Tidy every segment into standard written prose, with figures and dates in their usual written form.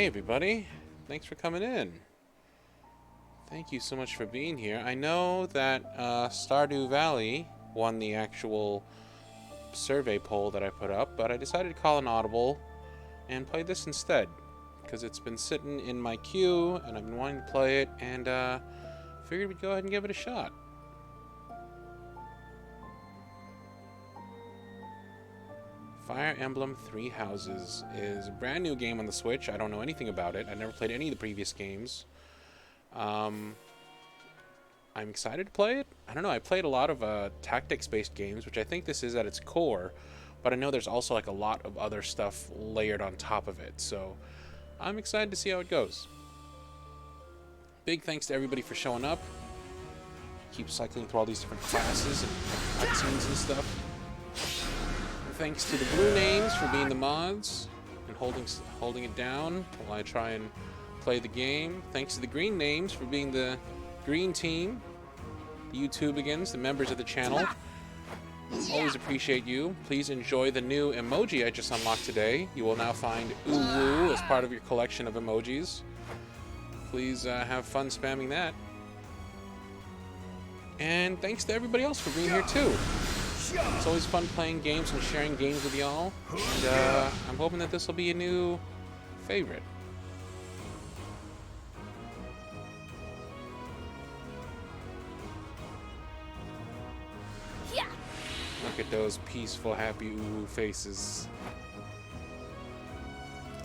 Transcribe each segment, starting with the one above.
Hey everybody, thanks for coming in. Thank you so much for being here. I know that Stardew Valley won the actual survey poll that I put up, but I decided to call an audible and play this instead, because it's been sitting in my queue and I've been wanting to play it, and figured we'd go ahead and give it a shot. Fire Emblem Three Houses is a brand new game on the Switch. I don't know anything about it. I never played any of the previous games. I'm excited to play it. I don't know, I played a lot of tactics-based games, which I think this is at its core, but I know there's also like a lot of other stuff layered on top of it, so I'm excited to see how it goes. Big thanks to everybody for showing up. Keep cycling through all these different classes and cutscenes and stuff. Thanks to the blue names for being the mods and holding it down while I try and play the game. Thanks to the green names for being the green team, the YouTubigans, the members of the channel. Always appreciate you. Please enjoy the new emoji I just unlocked today. You will now find Uwu as part of your collection of emojis. Please have fun spamming that. And thanks to everybody else for being here too. It's always fun playing games and sharing games with y'all, and I'm hoping that this will be a new favorite. Look at those peaceful, happy Uwu faces.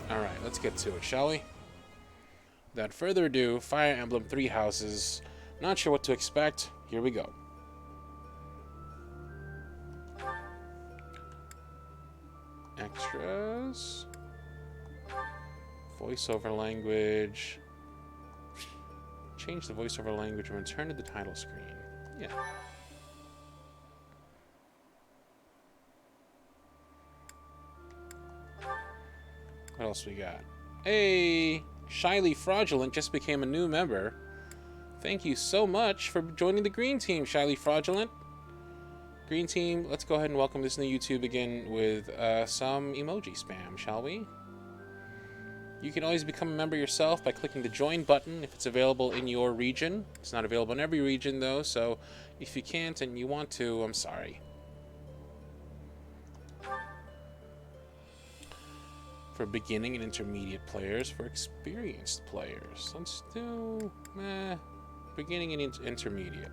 Alright, let's get to it, shall we? Without further ado, Fire Emblem Three Houses. Not sure what to expect. Here we go. Extras, voiceover language, change the voiceover language and return to the title screen. Yeah. What else we got? Hey, Shyly Fraudulent just became a new member. Thank you so much for joining the green team, Shyly Fraudulent. Green team, let's go ahead and welcome this new YouTube again with some emoji spam, shall we? You can always become a member yourself by clicking the join button if it's available in your region. It's not available in every region though, so if you can't and you want to, I'm sorry. For beginning and intermediate players, for experienced players. Let's do beginning and intermediate.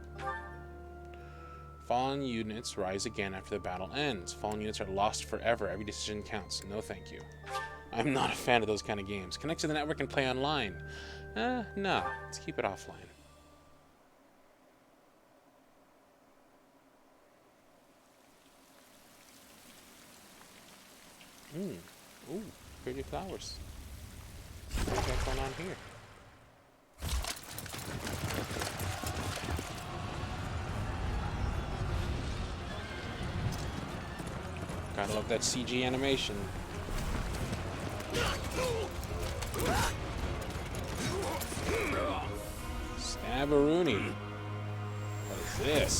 Fallen units rise again after the battle ends. Fallen units are lost forever. Every decision counts. No thank you. I'm not a fan of those kind of games. Connect to the network and play online. No. Let's keep it offline. Ooh, pretty flowers. What's going on here? Gotta love that CG animation. Stabberoonie. What is this?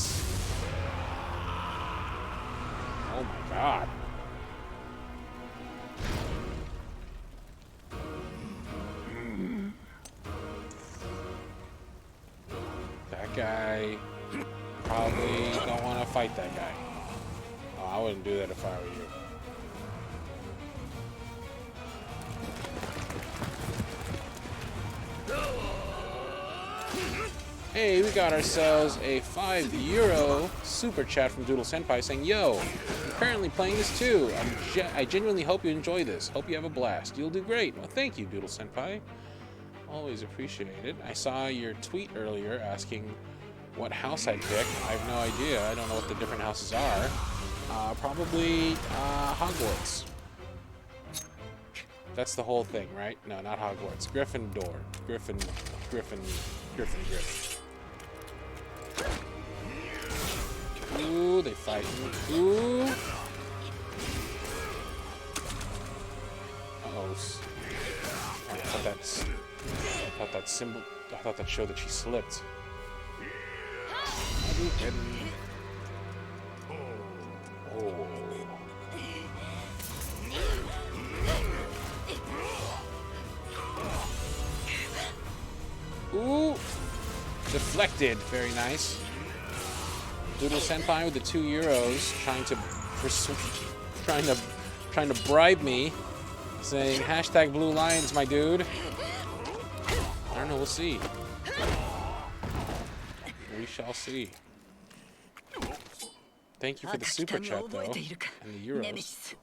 Oh my god. That guy probably don't want to fight that guy. I wouldn't do that if I were you. Hey, we got ourselves a €5 super chat from Doodle Senpai saying, "Yo, I'm currently playing this too. I genuinely hope you enjoy this. Hope you have a blast. You'll do great." Well, thank you, Doodle Senpai. Always appreciate it. I saw your tweet earlier asking what house I'd pick. I have no idea. I don't know what the different houses are. Probably Hogwarts. That's the whole thing, right? No, not Hogwarts. Gryffindor. Griffin. Ooh, they fighting. Ooh. Uh-oh. I thought that showed that she slipped. Oh. deflected. Very nice. Doodle Senpai with the €2, trying to bribe me, saying hashtag Blue Lions, my dude. I don't know. We'll see. We shall see. Thank you for the super chat, though, and the euros.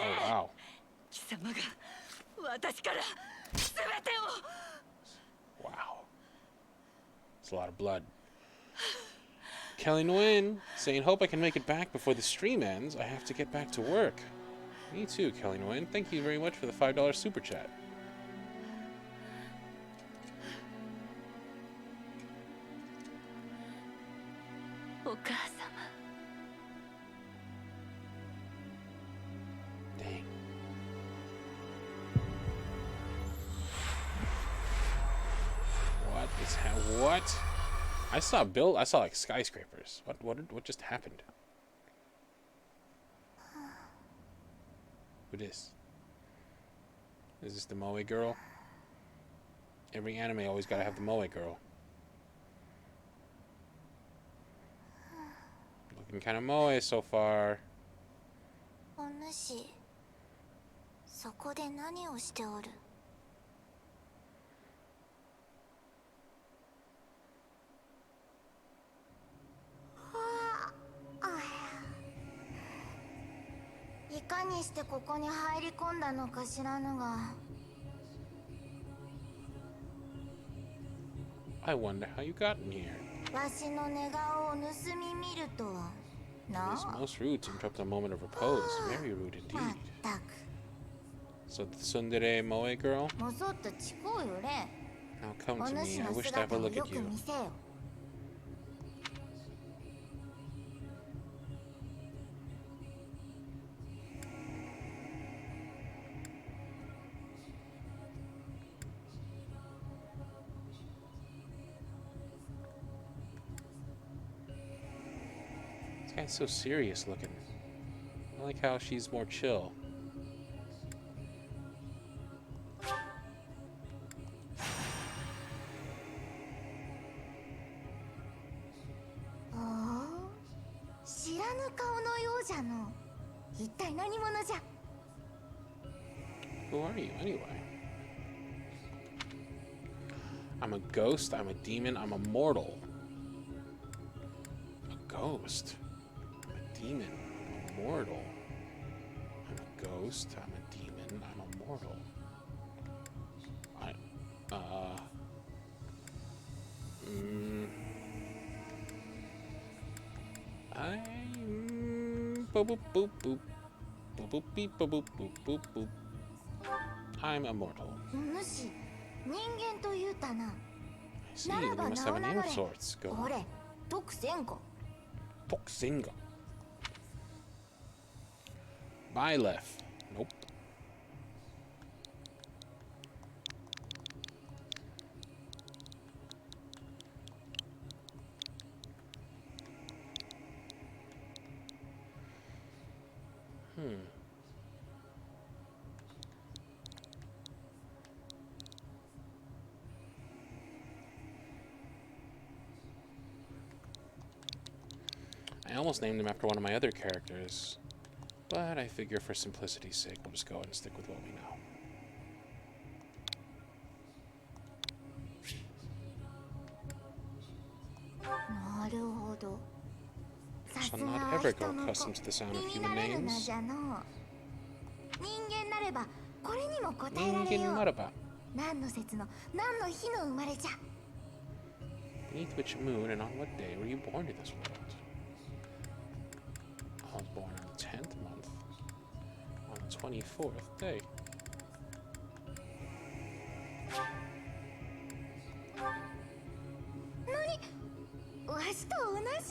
Oh, wow. Wow. It's a lot of blood. Kelly Nguyen saying, hope I can make it back before the stream ends. I have to get back to work. Me too, Kelly Nguyen. Thank you very much for the $5 super chat. Dang. What? I saw like skyscrapers. What just happened? Who this? Is this the Moe girl? Every anime always gotta have the Moe girl. Looking kind of Moe so far. I wonder how you got in here. It is most rude to interrupt a moment of repose. Very rude indeed. So the tsundere Moe girl? Now come to me. I wish to have a look at you. This guy's so serious looking. I like how she's more chill. Who are you, anyway? I'm a ghost, I'm a demon, I'm a mortal. A ghost? I'm a demon, I'm a mortal. I'm a ghost, I'm a demon, I'm a mortal. I'm immortal. I see, then you must have a name of sorts. Go on. Toksenga. Byleth. Nope. I almost named him after one of my other characters, but I figure for simplicity's sake, we'll just go ahead and stick with what we know. I shall not ever grow accustomed to the sound of human names. Beneath which moon and on what day were you born to this world? I was born on the 10th month, on the 24th day.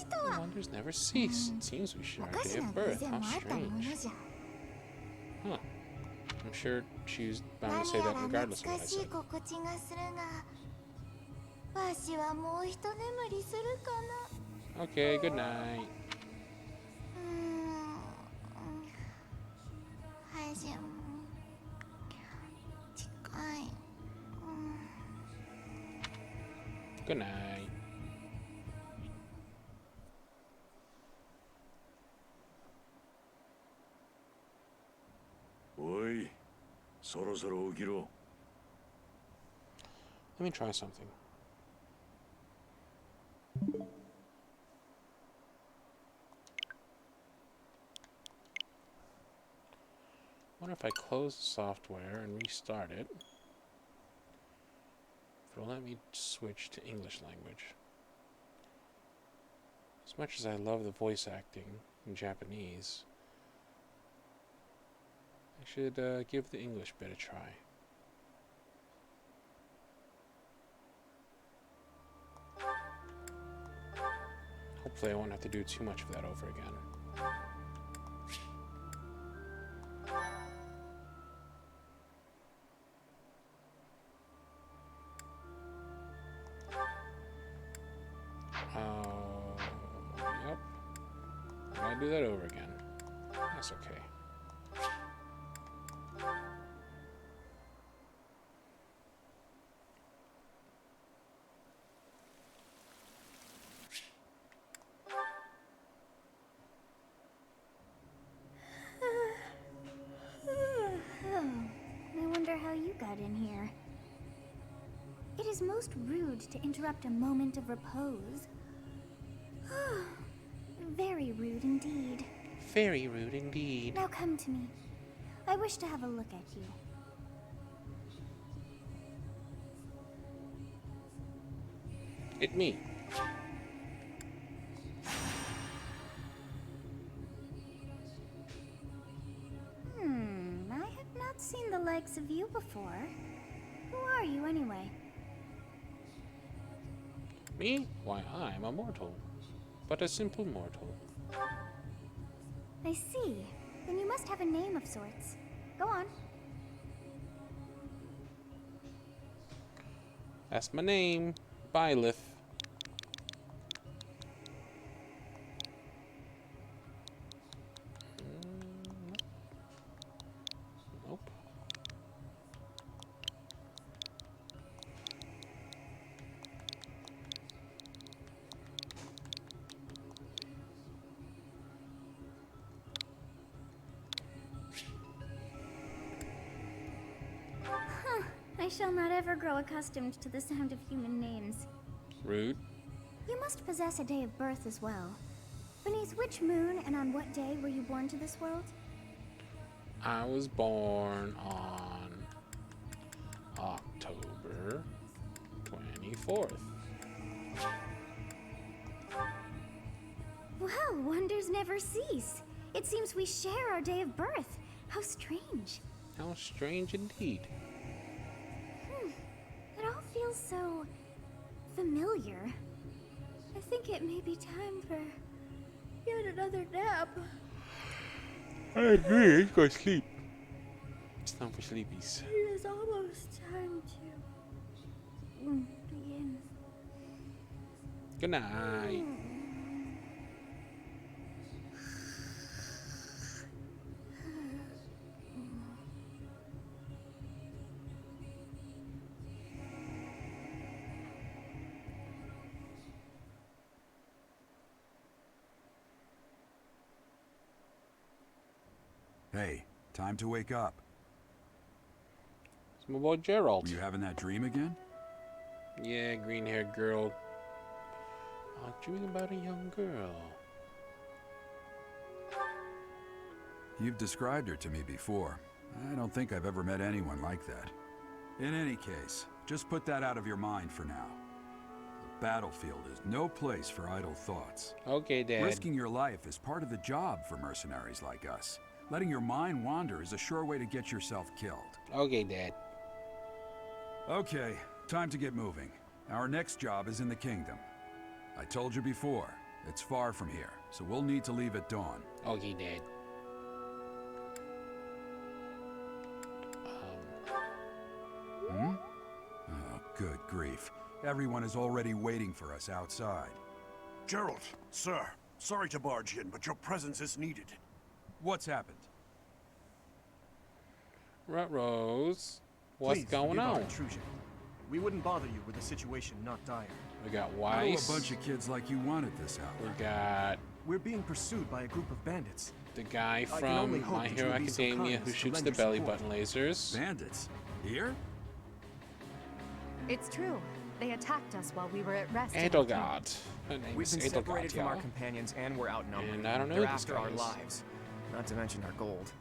The wonders never cease. It seems we share our day of birth. How strange. Huh. I'm sure she's bound to say that regardless of what I say. Okay, good night. Good night. Oi, そろそろ起きろ。 Let me try something. Wonder if I close the software and restart it, if it'll let me switch to English language. As much as I love the voice acting in Japanese, I should give the English bit a try. Hopefully I won't have to do too much of that over again. Yep. I gotta do that over again. That's okay. I wonder how you got in here. It is most rude to interrupt a moment of repose. Very rude indeed. Very rude indeed. Now come to me. I wish to have a look at you. It me. I have not seen the likes of you before. Who are you anyway? Me? Why, I'm a mortal. But a simple mortal. I see. Then you must have a name of sorts. Go on. That's my name. Byleth. Nope. I shall not ever grow accustomed to the sound of human names. Rude. You must possess a day of birth as well. Beneath which moon and on what day were you born to this world? I was born on October 24th. Well, wonders never cease. It seems we share our day of birth. How strange. How strange indeed. It all feels so familiar. I think it may be time for yet another nap. I agree. Let's go sleep. It's time for sleepies. It is almost time to begin. Good night. Hey, time to wake up. It's my boy Gerald. Were you having that dream again? Yeah, green-haired girl. Dreaming about a young girl. You've described her to me before. I don't think I've ever met anyone like that. In any case, just put that out of your mind for now. The battlefield is no place for idle thoughts. Okay, Dad. Risking your life is part of the job for mercenaries like us. Letting your mind wander is a sure way to get yourself killed. Okay, Dad. Okay, time to get moving. Our next job is in the kingdom. I told you before, it's far from here, so we'll need to leave at dawn. Okay, Dad. Oh, good grief. Everyone is already waiting for us outside. Gerald, sir, sorry to barge in, but your presence is needed. What's happened? Rose, what's Please going forgive our on? intrusion. We wouldn't bother you with a situation not dire. We got Oh, a Weiss. bunch of kids like you wanted this hour. We got We're being pursued by a group of bandits. the guy can only from hope My that Hero you'll be so Academia kind who as to shoots lend the your belly support. button lasers. Bandits? Here? It's true. They attacked us while we were at rest. in the camp. Edelgard. Her name We've is been separated Edelgard, from our y'all. companions, and we're outnumbered. And I don't know They're who these after our guys. lives, not to mention our gold.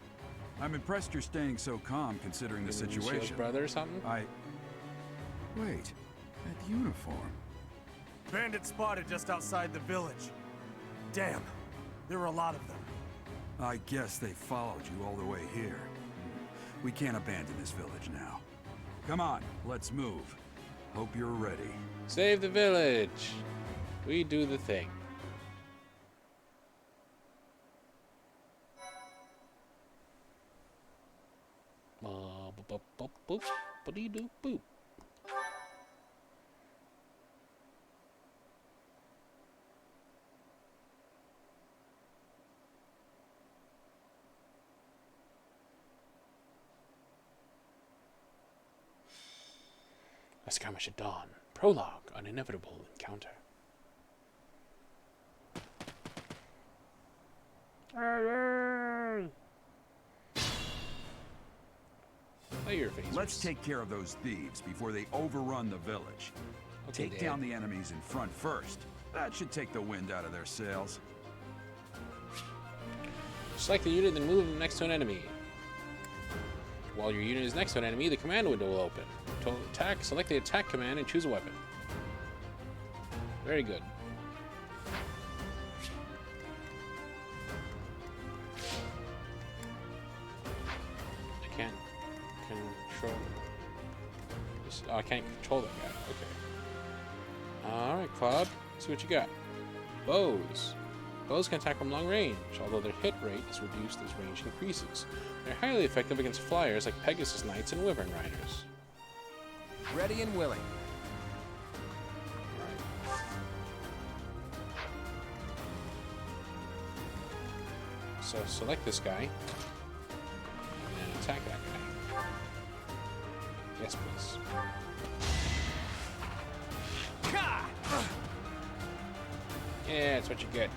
I'm impressed you're staying so calm considering the Is it Lucio's situation. brother or something? Wait, that uniform. Bandits spotted just outside the village. Damn, there were a lot of them. I guess they followed you all the way here. We can't abandon this village now. Come on, let's move. Hope you're ready. Save the village. We do the thing. Boop, boop, boop, ba-dee-doo, boop. A skirmish at dawn. Prologue, an inevitable encounter. Play your face. Let's take care of those thieves before they overrun the village. Okay, Take Dad. down the enemies in front first. That should take the wind out of their sails. Select the unit, then move next to an enemy. While your unit is next to an enemy, the command window will open. To attack, select the attack command and choose a weapon. Very good. I can't control this. Oh, I can't control that guy. Okay. Alright, Claude. See what you got. Bows. Bows can attack from long range, although their hit rate is reduced as range increases. They're highly effective against flyers like Pegasus Knights and Wyvern Riders. Ready and willing. Alright. So select this guy, and then attack that guy. Yes, please. Yeah, that's what you get.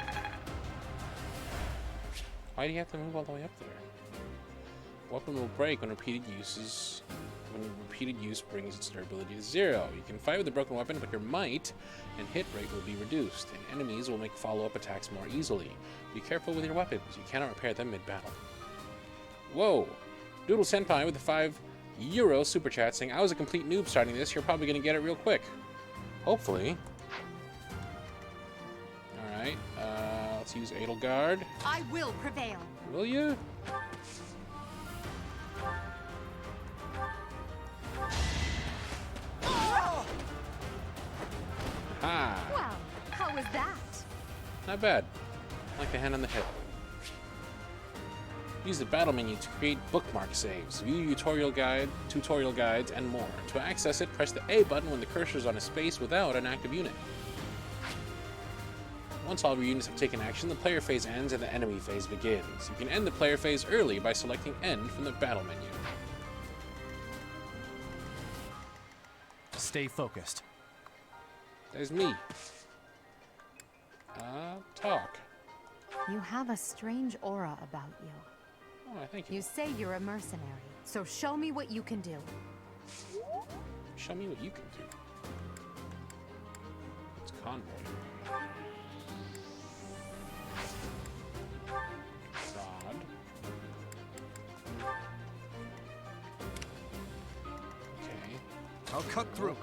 Why do you have to move all the way up there? Weapon will break when repeated use brings its durability to 0. You can fight with a broken weapon, but your might and hit rate will be reduced, and enemies will make follow-up attacks more easily. Be careful with your weapons. You cannot repair them mid-battle. Whoa! Doodle Senpai with the €5 super chat saying, I was a complete noob starting this. You're probably going to get it real quick. Hopefully. Alright, let's use Edelgard. I will prevail. Will you? Ha! Well, how was that? Not bad. Like the hand on the hip. Use the battle menu to create bookmark saves, view tutorial guides, and more. To access it, press the A button when the cursor is on a space without an active unit. Once all of your units have taken action, the player phase ends and the enemy phase begins. You can end the player phase early by selecting End from the battle menu. Stay focused. There's me. Talk. You have a strange aura about you. Oh, thank you. You say you're a mercenary, so show me what you can do. Show me what you can do. It's convoy. Fraud. Okay. I'll cut through.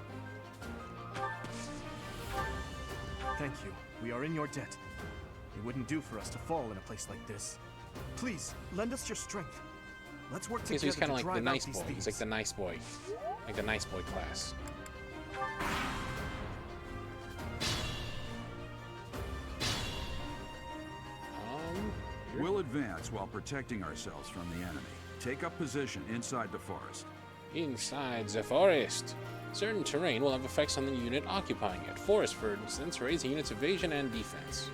Thank you. We are in your debt. It wouldn't do for us to fall in a place like this. Please, lend us your strength. Let's work Okay, together so he's kind of to like the drive out nice these boy. He's like thieves. the nice boy. Like the nice boy class. We'll advance while protecting ourselves from the enemy. Take up position inside the forest. Inside the forest. Certain terrain will have effects on the unit occupying it. Forest, for instance, raise a unit's evasion and defense.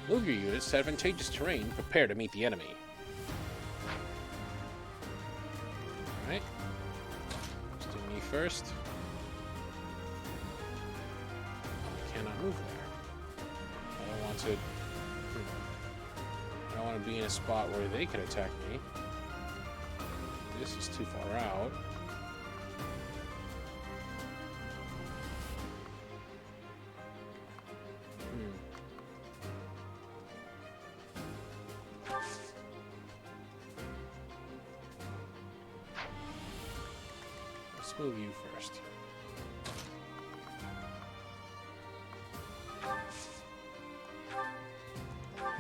Move your units to advantageous terrain. Prepare to meet the enemy. Alright. Let's do me first. cannot move there. I don't want to. I don't want to be in a spot where they could attack me. This is too far out. Let's move you first.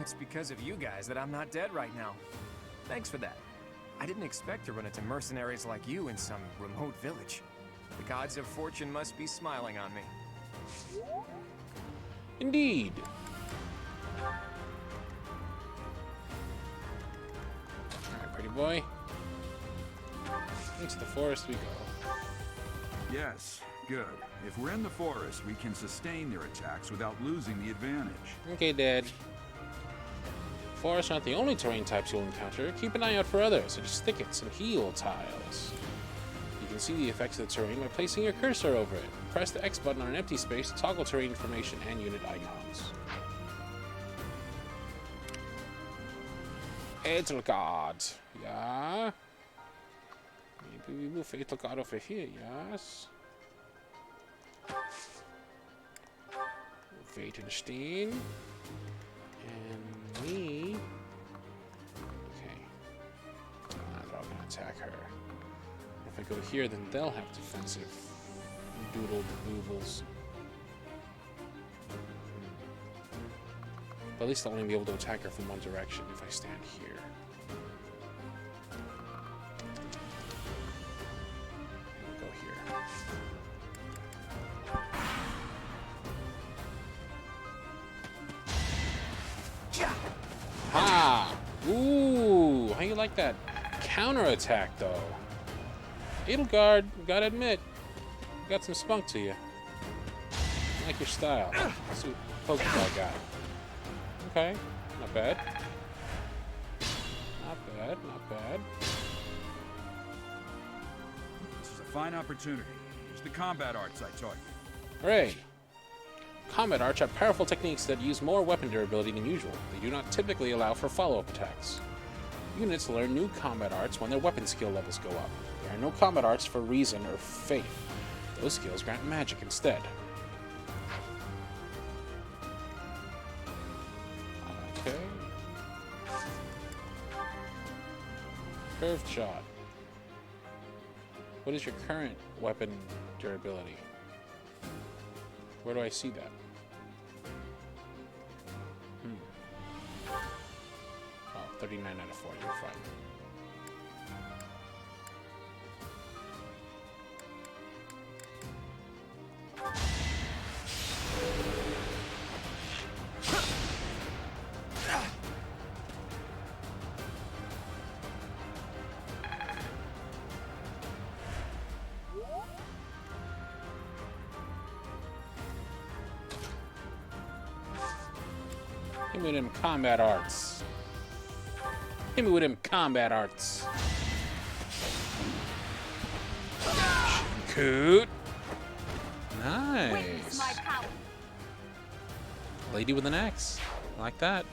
It's because of you guys that I'm not dead right now. Thanks for that. I didn't expect to run into mercenaries like you in some remote village. The gods of fortune must be smiling on me. Indeed. Alright, pretty boy. Into the forest we go. Yes, good. If we're in the forest, we can sustain their attacks without losing the advantage. Okay, Dad. Forests aren't the only terrain types you'll encounter. Keep an eye out for others, such as thickets and heal tiles. You can see the effects of the terrain by placing your cursor over it. Press the X button on an empty space to toggle terrain information and unit icons. Edelgard. Yeah. Maybe we move Edelgard over here, yes. Vatenstein. And me. Okay. They're all gonna attack her. If I go here, then they'll have defensive doodle boobles. But at least I'll only be able to attack her from one direction if I stand here. And go here. Ha! Ooh, how you like that counterattack though? Edelgard, gotta admit, you got some spunk to you. I like your style. Let's see what Pokeball got. Okay, not bad. Not bad, not bad. This is a fine opportunity. Use the combat arts I taught you. Hooray! Combat arts are powerful techniques that use more weapon durability than usual. They do not typically allow for follow-up attacks. Units learn new combat arts when their weapon skill levels go up. There are no combat arts for reason or faith. Those skills grant magic instead. Okay. Curved shot. What is your current weapon durability? Where do I see that? Oh, 39 out of 40. You're fine. Hit me with them combat arts. Hit me with them combat arts. Coot. Nice. Lady with an axe. I like that.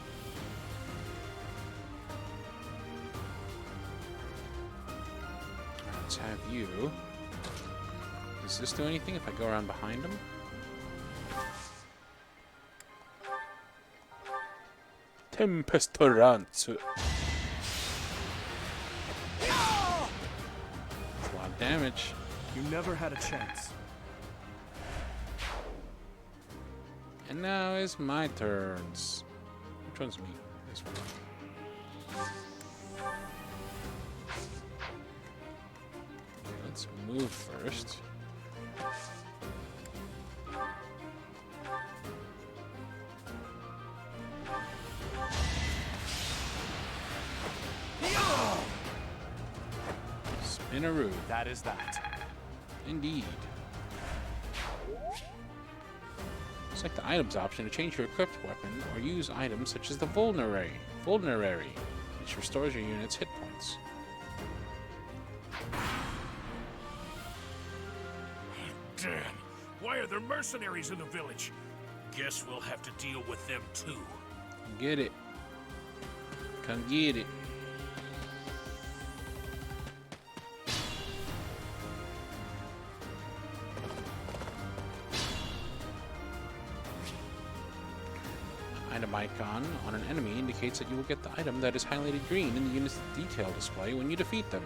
Let's have you. Does this do anything if I go around behind him? Tempestoranzu. That's a lot of damage. You never had a chance. And now it's my turns. Which one's me? This one. Okay, let's move first. Spinaroo. That is that. Indeed. Select the items option to change your equipped weapon or use items such as the Vulnerary, which restores your unit's hit points. Damn! Why are there mercenaries in the village? Guess we'll have to deal with them too. Get it. Come get it. Item icon on an enemy indicates that you will get the item that is highlighted green in the unit's detail display when you defeat them.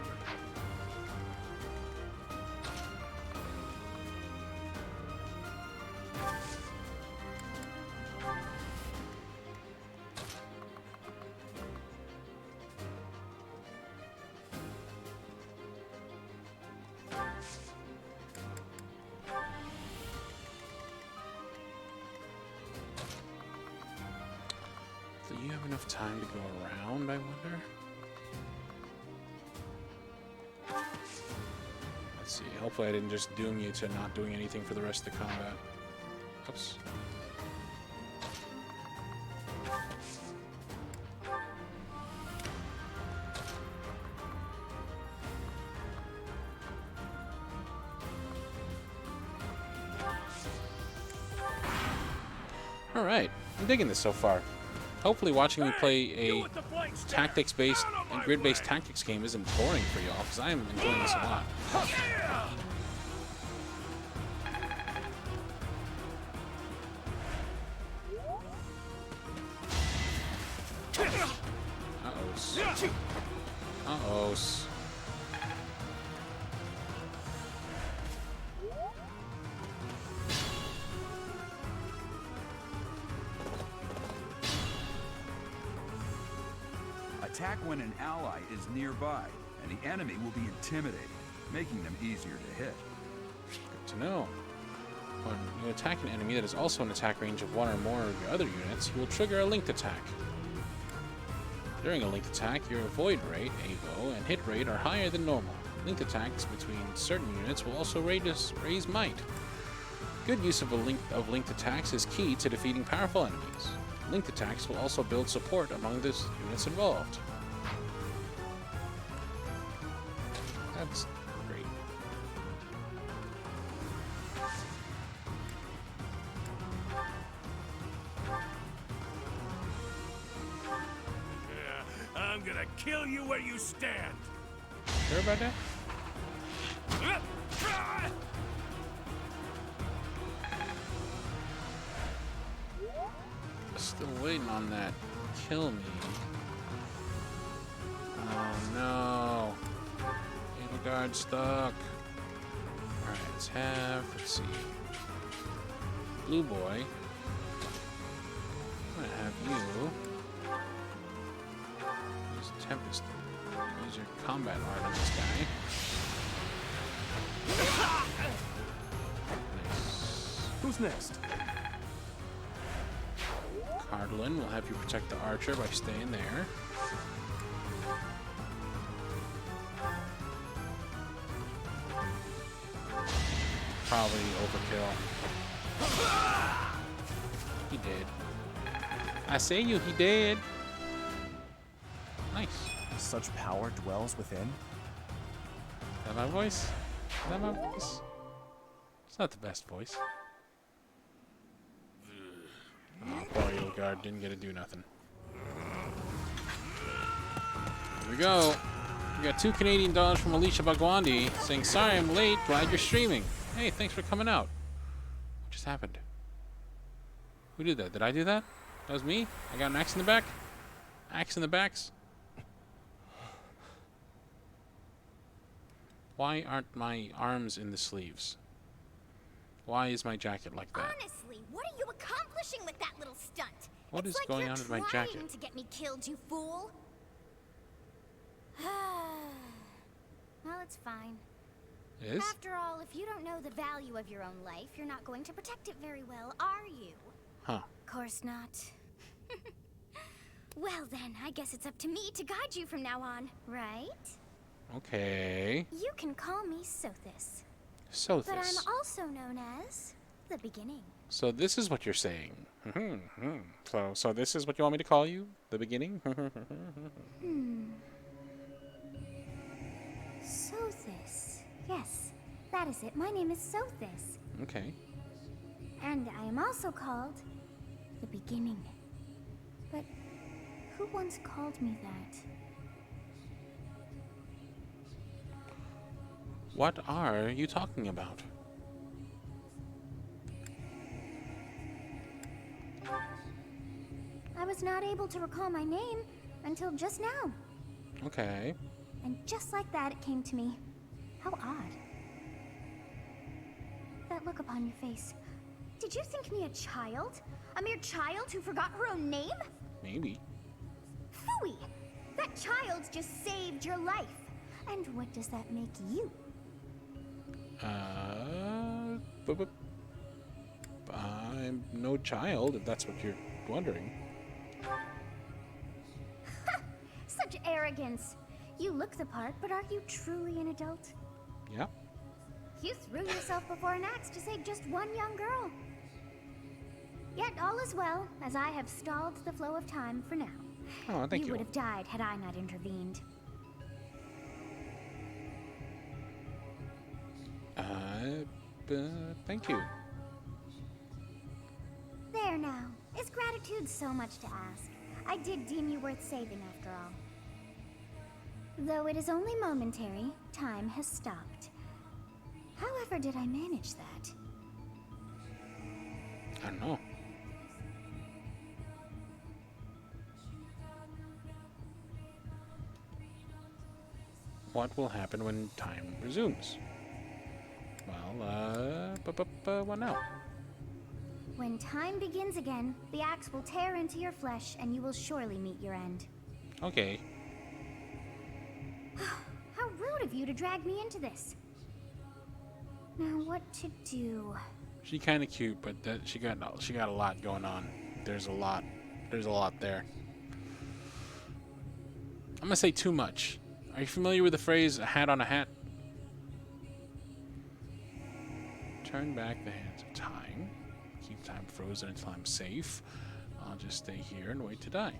Do you have enough time to go around, I wonder? Let's see. Hopefully I didn't just doom you to not doing anything for the rest of the combat. Oops. Alright. I'm digging this so far. Hopefully watching me play a tactics-based and grid-based tactics game isn't boring for y'all, because I am enjoying this a lot. Uh-oh. Uh-oh. Attack when an ally is nearby, and the enemy will be intimidated, making them easier to hit. Good to know. When you attack an enemy that is also in attack range of one or more of your other units, you will trigger a linked attack. During a linked attack, your avoid rate, AVO, and hit rate are higher than normal. Linked attacks between certain units will also raise might. Good use of linked attacks is key to defeating powerful enemies. Linked attacks will also build support among the units involved. That's great. I'm gonna kill you where you stand. Sure about that? Still waiting on that. Kill me. Oh no. Cable guard stuck. Alright, let's see. Blue boy. I'm gonna have you. Use Tempest. Use your combat art on this guy. Nice. Who's next? Cardlin will have you protect the archer by staying there. Probably overkill. He did. I say you, he did. Nice. Such power dwells within. Is that my voice? Is that my voice? It's not the best voice. Oh, poor Edelgard didn't get to do nothing. Here we go. We got $2 Canadian from Alicia Bagwandi saying, "Sorry I'm late, glad you're streaming." Hey, thanks for coming out. What just happened? Who did that? Did I do that? That was me? I got an axe in the back? Axe in the backs? Why aren't my arms in the sleeves? Why is my jacket like that? Honestly, what are you accomplishing with that little stunt? What It's is like going you're on with my trying jacket? to get me killed, you fool. Well, it's fine. It is? After all, if you don't know the value of your own life, you're not going to protect it very well, are you? Huh. Of course not. Well then, I guess it's up to me to guide you from now on, right? Okay. You can call me Sothis. So But I'm this. also known as the beginning. So this is what you're saying. So this is what you want me to call you? The beginning? Sothis. Yes, that is it. My name is Sothis. Okay. And I am also called the beginning. But who once called me that? What are you talking about? I was not able to recall my name until just now. Okay. And just like that, it came to me. How odd. That look upon your face. Did you think me a child? A mere child who forgot her own name? Maybe. Phooey! That child just saved your life. And what does that make you? I'm no child, if that's what you're wondering. Such arrogance. You look the part, but are you truly an adult? Yeah. You threw yourself before an axe to save just one young girl. Yet all is well, as I have stalled the flow of time for now. Oh, thank you. You would have died had I not intervened. Thank you. There now. Is gratitude so much to ask? I did deem you worth saving after all. Though it is only momentary, time has stopped. However did I manage that? I don't know. What will happen when time resumes? Well, what now? When time begins again, the axe will tear into your flesh and you will surely meet your end. Okay. How rude of you to drag me into this. Now what to do? She kind of cute, but she got a lot going on. There's a lot there. I'm gonna say too much. Are you familiar with the phrase "a hat on a hat"? Turn back the hands of time. Keep time frozen until I'm safe. I'll just stay here and wait to die.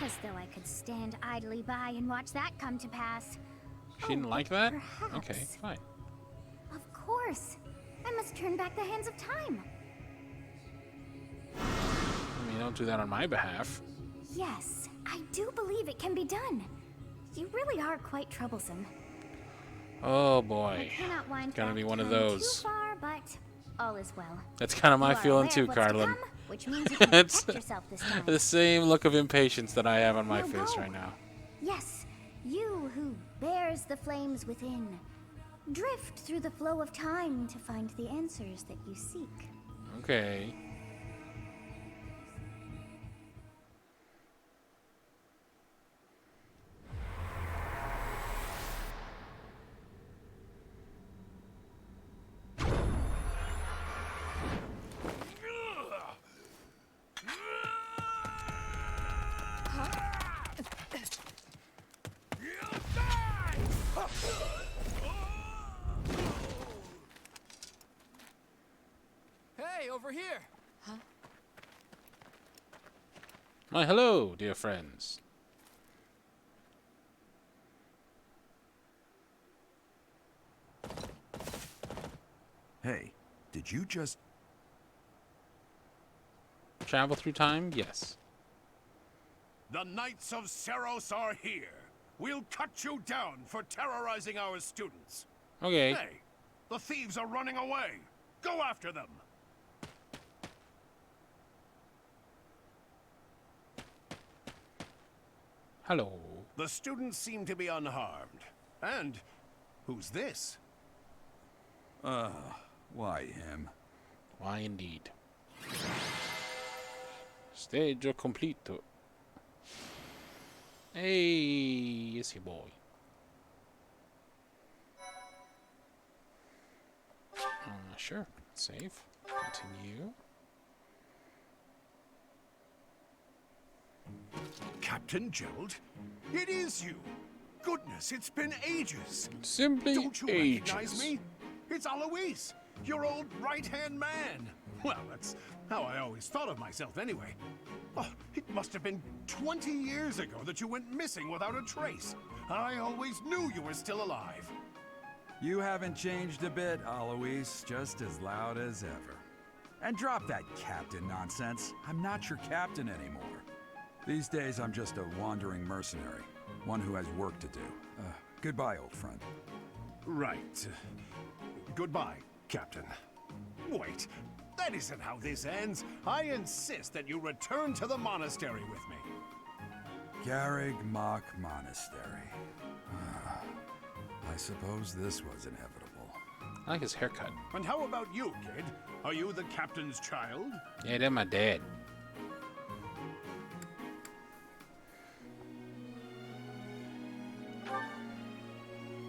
As though I could stand idly by and watch that come to pass. She didn't like but that? perhaps. Okay, fine. Of course. I must turn back the hands of time. I mean, don't do that on my behalf. Yes, I do believe it can be done. You really are quite troublesome. Oh I boy. cannot wind Gonna back be one of time those. Too far, but all is well. That's kind of my You are feeling aware too, of what's to Carlin. come, which means you can It's protect yourself this time. the same look of impatience that I have on my Now face go. right now. Yes, you who bears the flames within. Drift through the flow of time to find the answers that you seek. Okay. Hey, over here! Why, hello, dear friends. Hey, did you just... Travel through time? Yes. The Knights of Seros are here. We'll cut you down for terrorizing our students. Okay. Hey, the thieves are running away. Go after them. Hello. The students seem to be unharmed. And who's this? Why him? Why indeed. Stage completo. Hey, easy boy. Sure. Save. Continue. Captain Gerald? It is you! Goodness, it's been ages! Simply Don't you ages. recognize me? It's Alois, your old right-hand man! Well, that's how I always thought of myself anyway. Oh, it must have been 20 years ago that you went missing without a trace. I always knew you were still alive. You haven't changed a bit, Alois. Just as loud as ever. And drop that captain nonsense. I'm not your captain anymore. These days, I'm just a wandering mercenary. One who has work to do. Goodbye, old friend. Right. Goodbye, Captain. Wait, that isn't how this ends. I insist that you return to the monastery with me. Garreg Mach Monastery. I suppose this was inevitable. I like his haircut. And how about you, kid? Are you the captain's child? Yeah, they're my dad.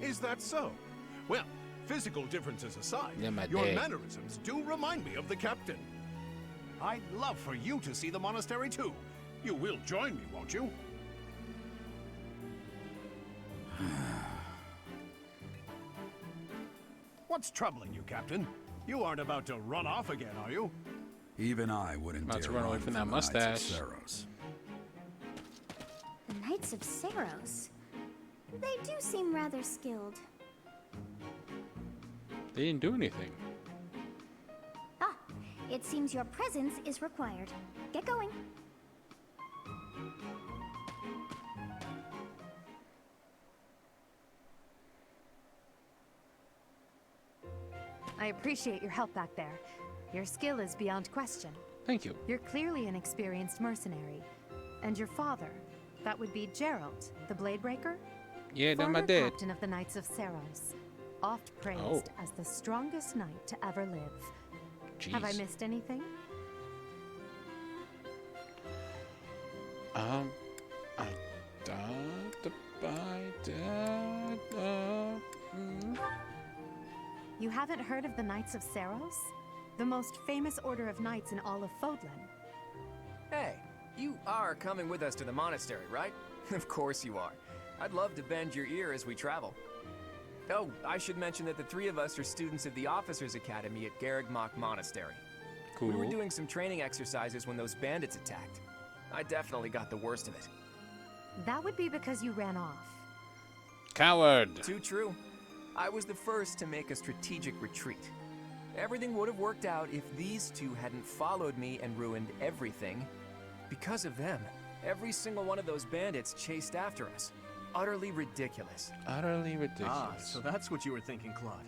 Is that so? Well, physical differences aside, Yeah, my your dad. mannerisms do remind me of the captain. I'd love for you to see the monastery too. You will join me, won't you? What's troubling you, Captain? You aren't about to run off again, are you? Even I wouldn't About to dare run away from that the Knights of mustache. Seiros. The Knights of Seiros. They do seem rather skilled. They didn't do anything. Ah, it seems your presence is required. Get going. I appreciate your help back there. Your skill is beyond question. Thank you. You're clearly an experienced mercenary. And your father, that would be Gerald, the Bladebreaker? Yeah, they're Former my dad. captain of the Knights of Seiros. Oft praised Oh. as the strongest knight to ever live. Jeez. Have I missed anything? I died by dad. You haven't heard of the Knights of Seiros? The most famous order of knights in all of Fodlan. Hey, you are coming with us to the monastery, right? Of course you are. I'd love to bend your ear as we travel. Oh, I should mention that the three of us are students of the Officers Academy at Garreg Mach Monastery. Cool. We were doing some training exercises when those bandits attacked. I definitely got the worst of it. That would be because you ran off. Coward. Too true. I was the first to make a strategic retreat. Everything would have worked out if these two hadn't followed me and ruined everything. Because of them, every single one of those bandits chased after us. Utterly ridiculous. Utterly ridiculous. Ah, so that's what you were thinking, Claude.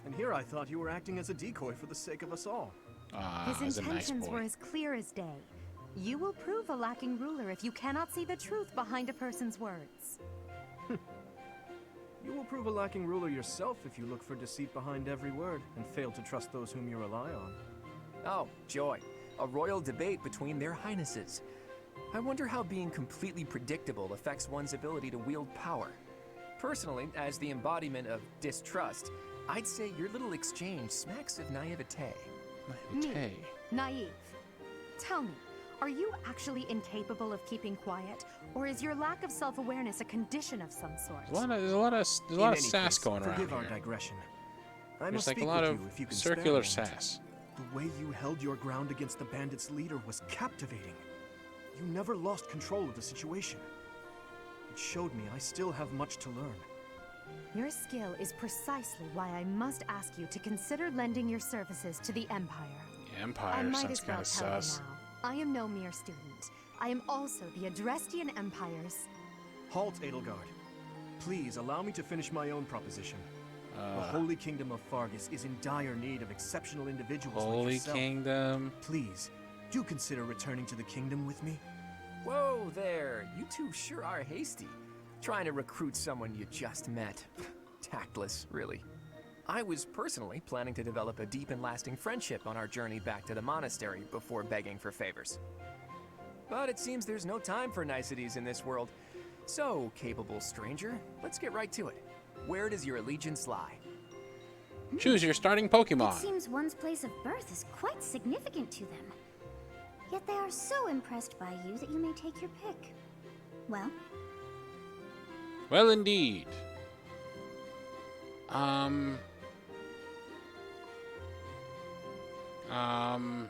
And here I thought you were acting as a decoy for the sake of us all. Ah, His he's a nice intentions boy. were as clear as day. You will prove a lacking ruler if you cannot see the truth behind a person's words. You will prove a lacking ruler yourself if you look for deceit behind every word and fail to trust those whom you rely on. Oh, joy. A royal debate between their highnesses. I wonder how being completely predictable affects one's ability to wield power. Personally, as the embodiment of distrust, I'd say your little exchange smacks of naivete. Naivete. Naive. Tell me, are you actually incapable of keeping quiet, or is your lack of self-awareness a condition of some sort? There's a lot of In any sass case, going around forgive our here. digression. I There's must like a speak lot with of you if you can spare a circular moment. sass. The way you held your ground against the bandits' leader was captivating. You never lost control of the situation. It showed me I still have much to learn. Your skill is precisely why I must ask you to consider lending your services to the Empire. I Empire might sounds as well kind of tell sus. you now. I am no mere student. I am also the Adrestian Empire's... Halt, Edelgard. Please allow me to finish my own proposition. The Holy Kingdom of Fargus is in dire need of exceptional individuals like Holy yourself. Kingdom. Please, do consider returning to the kingdom with me. Whoa there, you two sure are hasty. Trying to recruit someone you just met. Tactless, really. I was personally planning to develop a deep and lasting friendship on our journey back to the monastery before begging for favors. But it seems there's no time for niceties in this world. So, capable stranger, let's get right to it. Where does your allegiance lie? Choose your starting It Pokemon. seems one's place of birth is quite significant to them. Yet they are so impressed by you that you may take your pick. Well, Well, indeed. Oh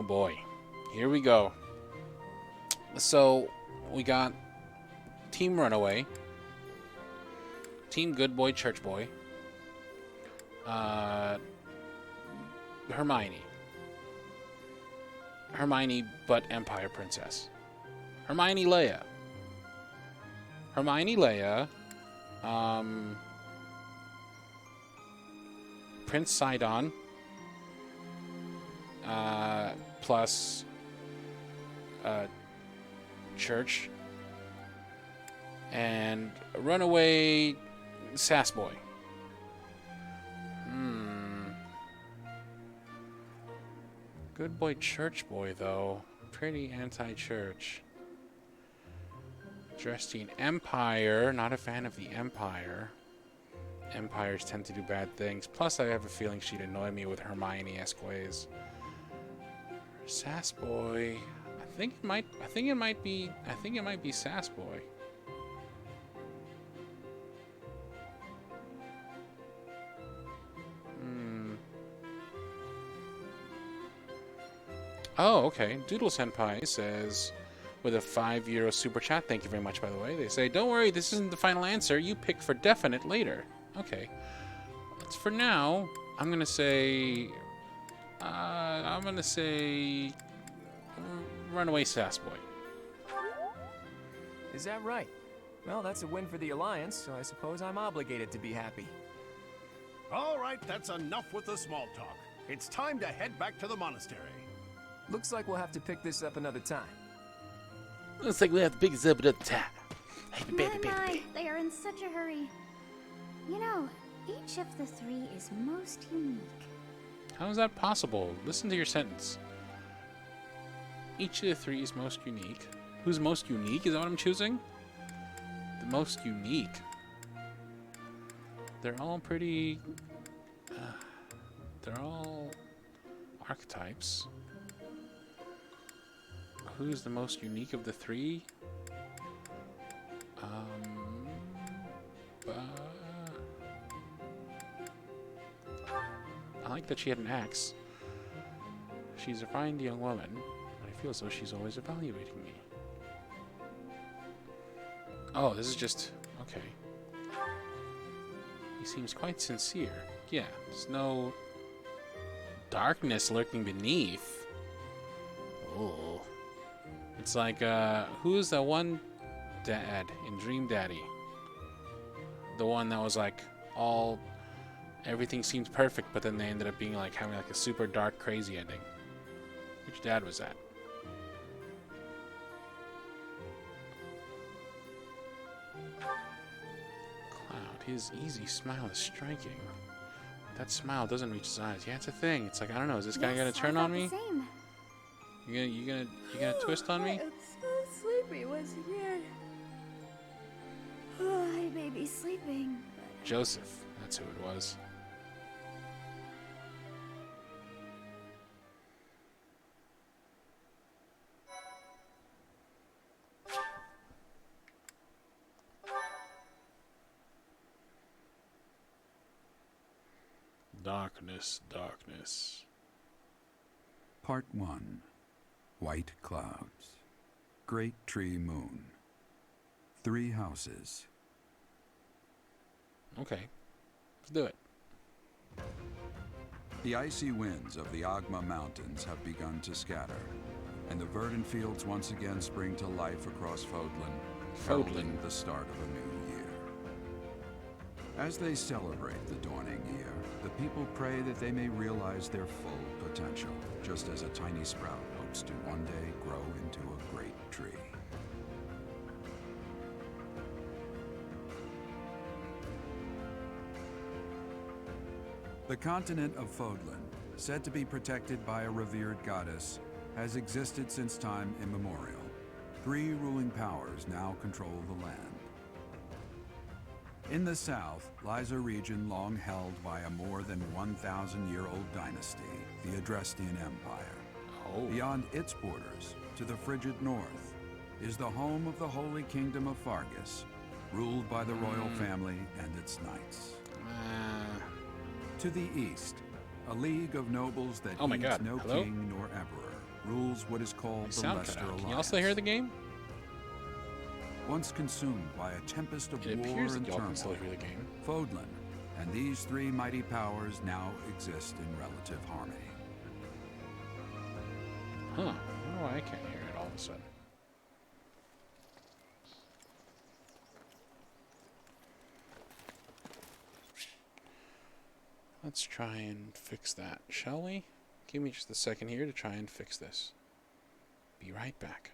boy. Here we go. So, we got Team Runaway, Team Good Boy Church Boy, Hermione. Hermione, but Empire Princess. Hermione Leia. Hermione Leia, Prince Sidon, plus Church, and Runaway Sass Boy. Good Boy Church Boy, though. Pretty anti-church. Dressed Empire. Not a fan of the Empire. Empires tend to do bad things. Plus, I have a feeling she'd annoy me with Hermione-esque ways. Sass Boy. I think it might be Sass Boy. Oh, okay. Doodle Senpai says, with a €5 super chat, thank you very much, by the way. They say, don't worry, this isn't the final answer. You pick for definite later. Okay. That's for now. I'm going to say... Runaway Sass Boy. Is that right? Well, that's a win for the Alliance, so I suppose I'm obligated to be happy. All right, that's enough with the small talk. It's time to head back to the monastery. Looks like we'll have to pick this up another time. Looks like we have to pick this up at the time. My, they are in such a hurry. You know, each of the three is most unique. How is that possible? Listen to your sentence. Each of the three is most unique. Who's most unique? Is that what I'm choosing? The most unique. They're all pretty... they're all archetypes. Who's the most unique of the three? I like that she had an axe. She's a fine young woman, and I feel as though she's always evaluating me. Oh, this is just... okay. He seems quite sincere. Yeah, there's no darkness lurking beneath. Oh. It's like, who's that one dad in Dream Daddy? The one that was like, everything seems perfect, but then they ended up being like, having like a super dark, crazy ending. Which dad was that? Cloud, his easy smile is striking. That smile doesn't reach his eyes. Yeah, it's a thing. It's like, I don't know, is this guy gonna turn on me? Same. You gonna twist on me? I am so sleepy once again. Oh, I may be sleeping. Joseph, that's who it was. Darkness, darkness. Part 1. White Clouds. Great Tree Moon. 3 houses. Okay, let's do it. The icy winds of the Agma Mountains have begun to scatter, and the verdant fields once again spring to life across Fodlan, heralding the start of a new year. As they celebrate the dawning year, the people pray that they may realize their full potential, just as a tiny sprout hopes to one day grow into a great tree. The continent of Fodlan, said to be protected by a revered goddess, has existed since time immemorial. 3 ruling powers now control the land. In the south lies a region long held by a more than 1,000-year-old dynasty, the Adrestian Empire. Oh. Beyond its borders, to the frigid north, is the home of the Holy Kingdom of Fargus, ruled by the royal family and its knights. To the east, a league of nobles that Oh my heeds God. no Hello? king nor emperor rules what is called My the sound Leicester cut out. Alliance. Can y'all still hear the game? Once consumed by a tempest of It war appears and that y'all can still turmoil, hear the game. Fodlan and these three mighty powers now exist in relative harmony. Huh. I don't know why I can't hear it all of a sudden. Let's try and fix that, shall we? Give me just a second here to try and fix this. Be right back.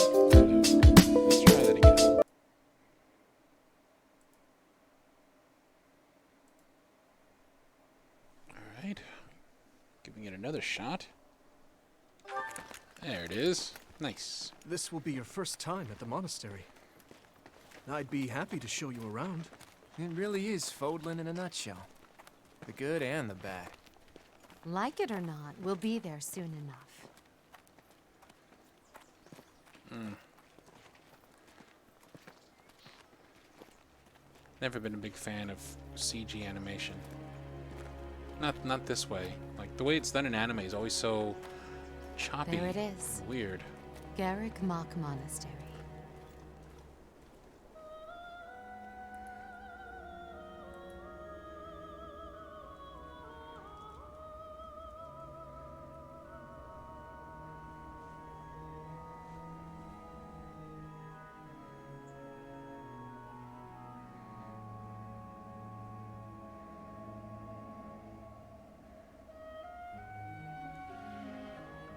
Let's try that again. Alright. Giving it another shot. There it is. Nice. This will be your first time at the monastery. I'd be happy to show you around. It really is Fodlan in a nutshell. The good and the bad. Like it or not, we'll be there soon enough. Never been a big fan of CG animation. Not this way. Like, the way it's done in anime is always so choppy. There it is. and weird. Garrick Mock Monastery.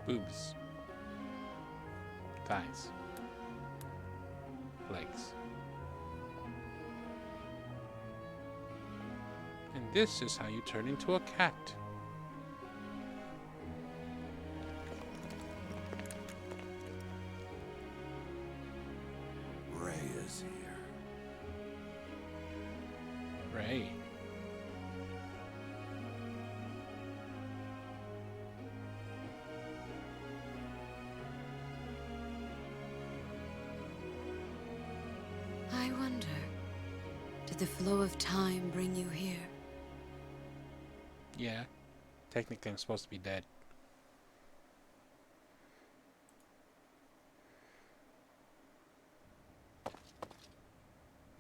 Boobs. Thighs. Legs. And this is how you turn into a cat. Ray is here. Ray. I wonder, did the flow of time bring you here? Yeah. Technically, I'm supposed to be dead.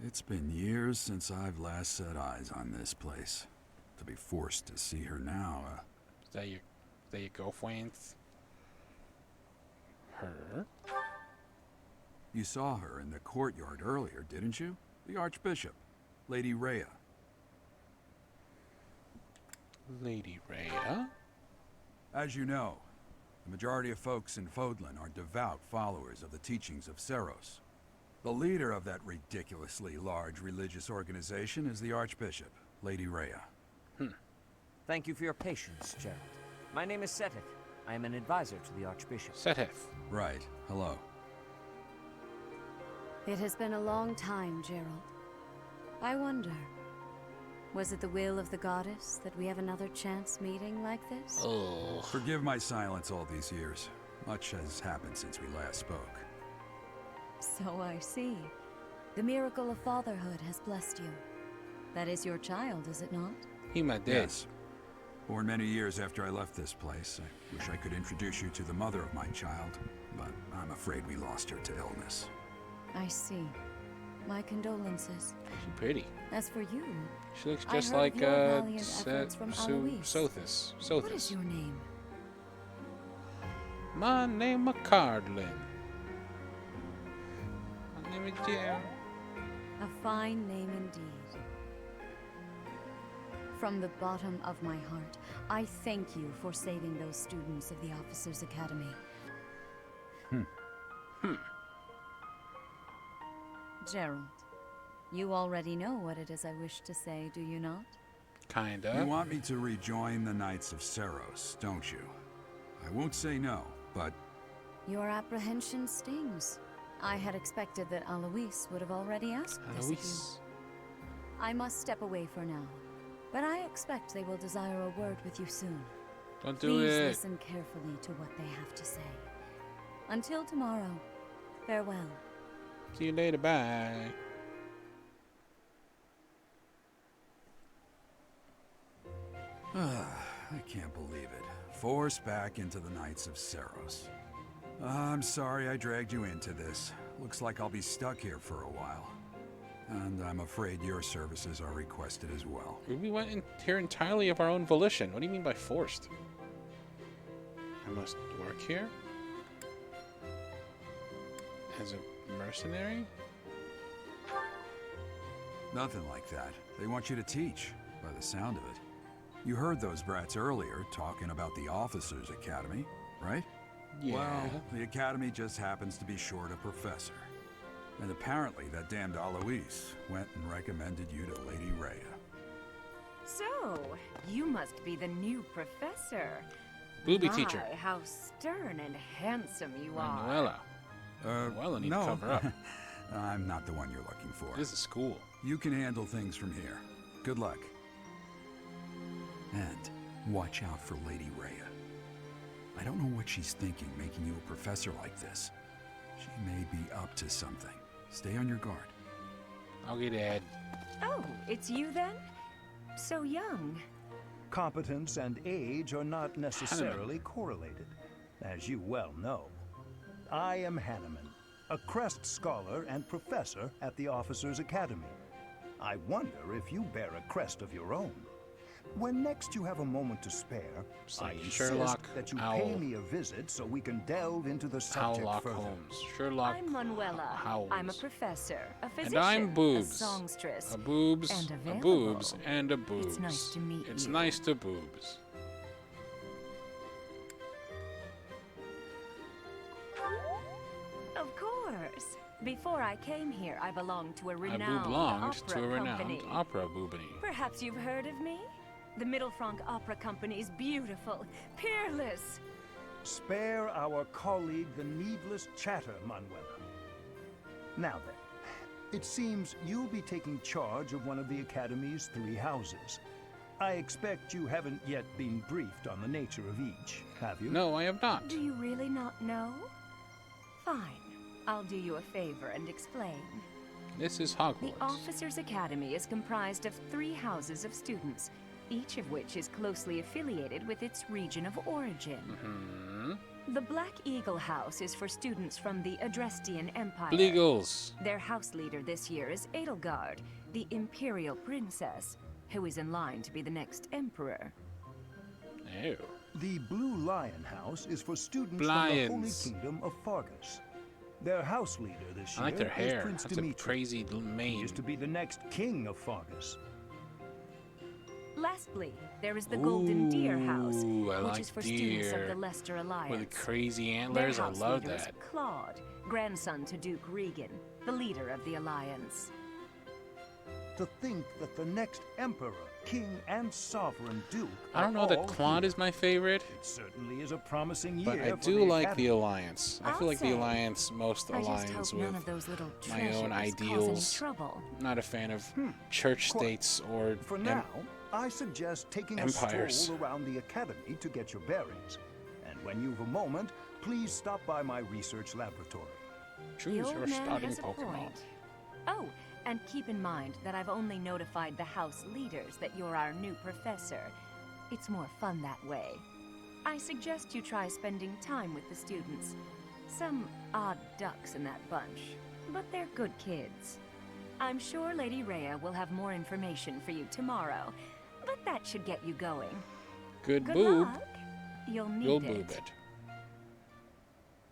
It's been years since I've last set eyes on this place. To be forced to see her now, Is that your girlfriend? Her? You saw her in the courtyard earlier, didn't you? The Archbishop, Lady Rhea. Lady Rhea? As you know, the majority of folks in Fodlan are devout followers of the teachings of Seros. The leader of that ridiculously large religious organization is the Archbishop, Lady Rhea. Thank you for your patience, Gerald. My name is Seteth. I am an advisor to the Archbishop. Seteth. Right. Hello. It has been a long time, Gerald. I wonder, was it the will of the goddess that we have another chance meeting like this? Oh. Forgive my silence all these years. Much has happened since we last spoke. So I see. The miracle of fatherhood has blessed you. That is your child, is it not? He my dad. Yes. Born many years after I left this place. I wish I could introduce you to the mother of my child, but I'm afraid we lost her to illness. I see. My condolences. She's pretty. As for you, She looks I just heard of like your valiant efforts from Alois. Sothis. What is your name? My name is Cardlin. My name is Jim. A fine name indeed. From the bottom of my heart, I thank you for saving those students of the Officers' Academy. Gerald, you already know what it is I wish to say, do you not? Kinda. You want me to rejoin the Knights of Seros, don't you? I won't say no, but Your apprehension stings. I had expected that Alois would have already asked this of you. Alois. I must step away for now, but I expect they will desire a word with you soon. Don't do Please it. listen carefully to what they have to say. Until tomorrow, farewell. See you later. Bye. I can't believe it. Forced back into the Knights of Seros. I'm sorry I dragged you into this. Looks like I'll be stuck here for a while. And I'm afraid your services are requested as well. We went in here entirely of our own volition. What do you mean by forced? I must work here? As a mercenary? Nothing like that. They want you to teach, by the sound of it. You heard those brats earlier talking about the Officers' Academy, right? Yeah. Well, the Academy just happens to be short a professor. And apparently that damned Alois went and recommended you to Lady Rhea. So, you must be the new professor. Booby teacher. My, how stern and handsome you are. Manuela. Well, I need no. to cover up. I'm not the one you're looking for. This is school. You can handle things from here. Good luck. And watch out for Lady Rhea. I don't know what she's thinking making you a professor like this. She may be up to something. Stay on your guard. Okay, Dad. Oh, it's you then? So young. Competence and age are not necessarily correlated, as you well know. I am Hanneman, a Crest Scholar and Professor at the Officers' Academy. I wonder if you bear a crest of your own. When next you have a moment to spare, I insist Sherlock that you Owl. pay me a visit so we can delve into the subject Howlock further. Holmes. Sherlock I'm Manuela. Howells. I'm a professor, a physician, And I'm Boobs. a songstress, A boobs, and a available. boobs, and a boobs. It's nice to meet It's you. nice to boobs. Of course. Before I came here, I belonged to a I renowned belonged opera to a renowned company. opera boobany. Perhaps you've heard of me? The Middlefranc Opera Company is beautiful, peerless. Spare our colleague the needless chatter, Manuela. Now then, it seems you'll be taking charge of one of the Academy's 3 houses. I expect you haven't yet been briefed on the nature of each, have you? No, I have not. Do you really not know? Fine. I'll do you a favor and explain. This is The Hogwarts. Officers' Academy is comprised of 3 houses of students, each of which is closely affiliated with its region of origin. The Black Eagle House is for students from the Adrestian Empire. Bleagles. Their house leader this year is Edelgard, the Imperial Princess, who is in line to be the next emperor. Ew. The Blue Lion House is for students from the Holy Lions. Kingdom of Fargus. Their house leader this I year like their is hair. Prince That's Dimitri. a crazy He mane. is to be the next king of Fargus. Lastly, there is the Golden Deer House, Ooh, I which like is for students of deer. the Leicester Alliance. With the crazy Their antlers. I house love leader is that. Claude, grandson to Duke Regan, the leader of the Alliance. To think that the next emperor king and sovereign duke. I don't know are that all Claude here. is my favorite, It certainly is a promising year but I for do the like Academy. the Alliance. I I'll feel like the say, Alliance most I just aligns hope none with of those little my treasures own cause any ideals. trouble. Not a fan of church Quite. states or For now, I suggest taking a empires. stroll around the Academy to get your bearings. And when you've a moment, please stop by my research laboratory. The choose old your man starting has a Pokemon. point. Oh, and keep in mind that I've only notified the house leaders that you're our new professor. It's more fun that way. I suggest you try spending time with the students. Some odd ducks in that bunch, but they're good kids. I'm sure Lady Rhea will have more information for you tomorrow, but that should get you going. Good Good boob. luck. You'll need You'll it. boob it.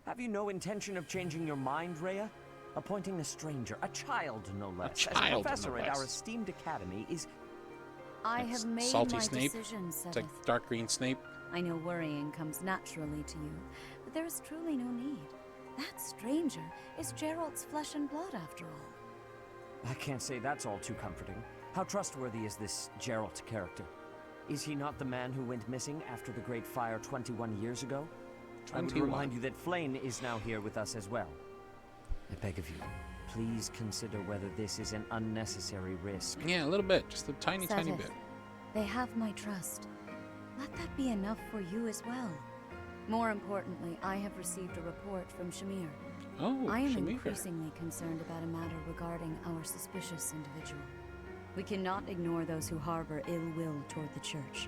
Have you no intention of changing your mind, Rhea? Appointing a stranger, a child no less, child, as no a professor at less. our esteemed academy is... I It's have made salty my Snape. decision, It's Seth. like dark green Snape. I know worrying comes naturally to you, but there is truly no need. That stranger is Gerald's flesh and blood, after all. I can't say that's all too comforting. How trustworthy is this Gerald character? Is he not the man who went missing after the Great Fire 21 years ago? I would 21. remind you that Flame is now here with us as well. I beg of you, please consider whether this is an unnecessary risk. Yeah, a little bit. Just a tiny, tiny Seth, bit. they have my trust. Let that be enough for you as well. More importantly, I have received a report from Shamir. Oh, I am Shamir. increasingly concerned about a matter regarding our suspicious individual. We cannot ignore those who harbor ill will toward the church,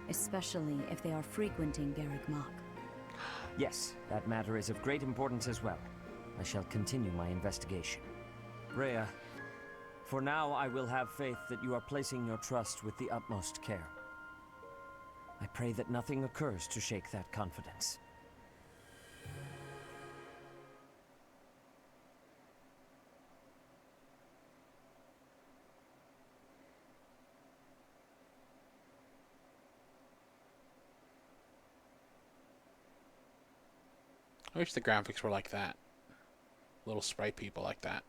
especially if they are frequenting Garrick Mach. Yes, that matter is of great importance as well. I shall continue my investigation. Rhea, for now I will have faith that you are placing your trust with the utmost care. I pray that nothing occurs to shake that confidence. I wish the graphics were like that. Little sprite people like that.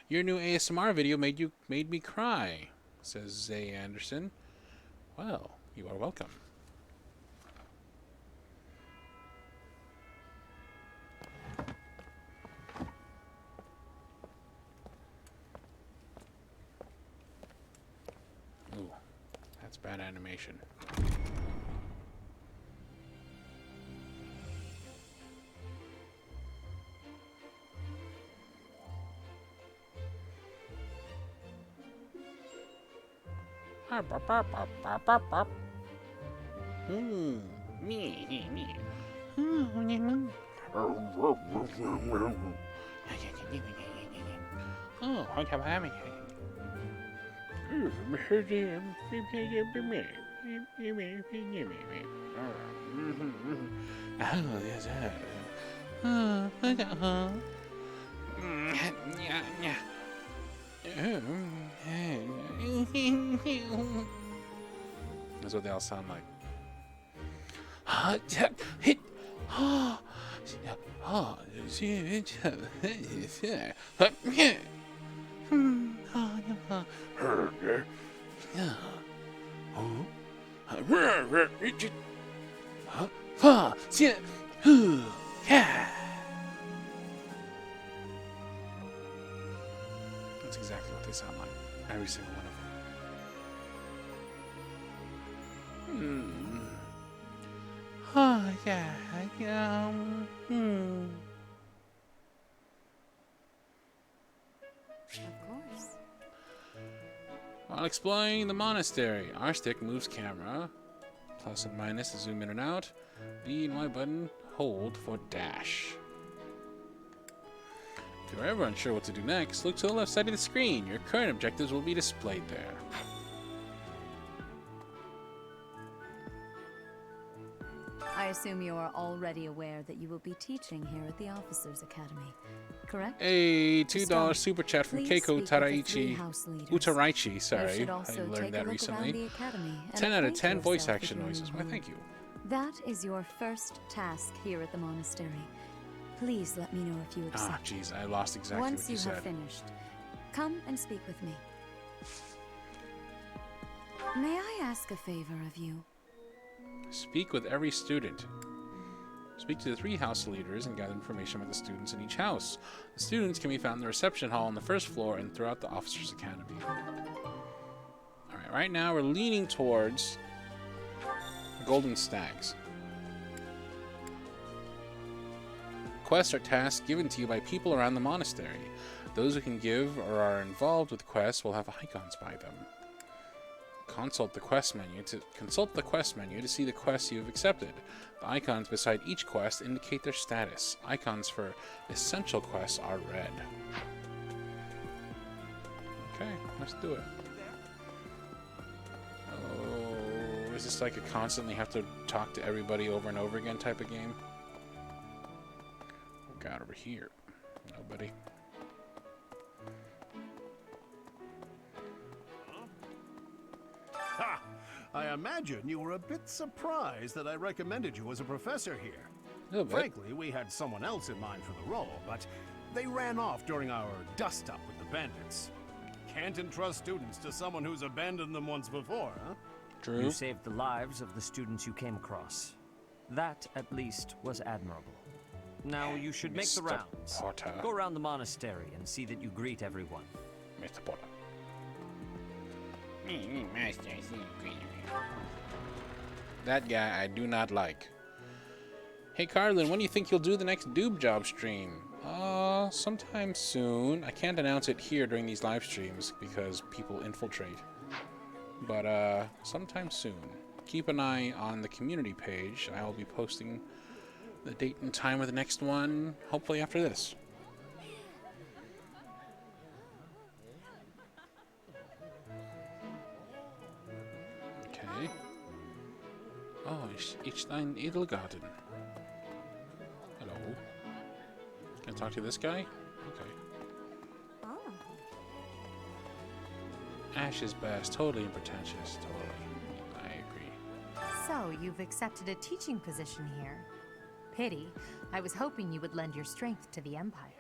Your new ASMR video made me cry, says Zay Anderson. Well, you are welcome. Ooh, that's bad animation. Oh, I have hammy. That's what they all sound like. That's exactly what they sound like. Every single one of them. Oh, yeah. Of course. While exploring the monastery, R stick moves camera. Plus and minus to zoom in and out. B and Y button, hold for dash. If you're ever unsure what to do next, look to the left side of the screen. Your current objectives will be displayed there. I assume you are already aware that you will be teaching here at the Officers Academy, correct? A $2 start, super chat from please Keiko speak with the three Taraichi. house leaders. Utaraichi, You sorry. should I also learned take a that look around recently. the academy and 10 out of acquaint 10 voice yourself action with your noises. new Why, home. thank you. That is your first task here at the monastery. Please let me know if you accept. Ah, jeez, I lost exactly Once what you you said. have finished, come and speak with me. May I ask a favor of you? Speak with every student. Speak to the 3 house leaders and gather information about the students in each house. The students can be found in the reception hall on the 1st floor and throughout the Officers' Academy. Alright, right now we're leaning towards Golden Stags. Quests are tasks given to you by people around the monastery. Those who can give or are involved with quests will have icons by them. Consult the quest menu to see the quests you have accepted. The icons beside each quest indicate their status. Icons for essential quests are red. Okay, let's do it. Oh, is this like a constantly have to talk to everybody over and over again type of game? Oh god, over here. Nobody. Ha! I imagine you were a bit surprised that I recommended you as a professor here. A little bit. Frankly, we had someone else in mind for the role, but they ran off during our dust-up with the bandits. Can't entrust students to someone who's abandoned them once before, huh? True. You saved the lives of the students you came across. That, at least, was admirable. Now you should make the Mr. rounds. Potter. Go around the monastery and see that you greet everyone. Mr. Potter. That guy I do not like. Hey Carlin, when do you think you'll do the next Doob Job stream? Sometime soon. I can't announce it here during these live streams because people infiltrate. But sometime soon. Keep an eye on the community page. I will be posting the date and time of the next one, hopefully after this. Okay. Oh, ich dein Edelgarten. Hello. Can I talk to this guy? Okay. Oh. Ash is best. Totally unpretentious. Totally. I agree. So, you've accepted a teaching position here. Pity. I was hoping you would lend your strength to the Empire.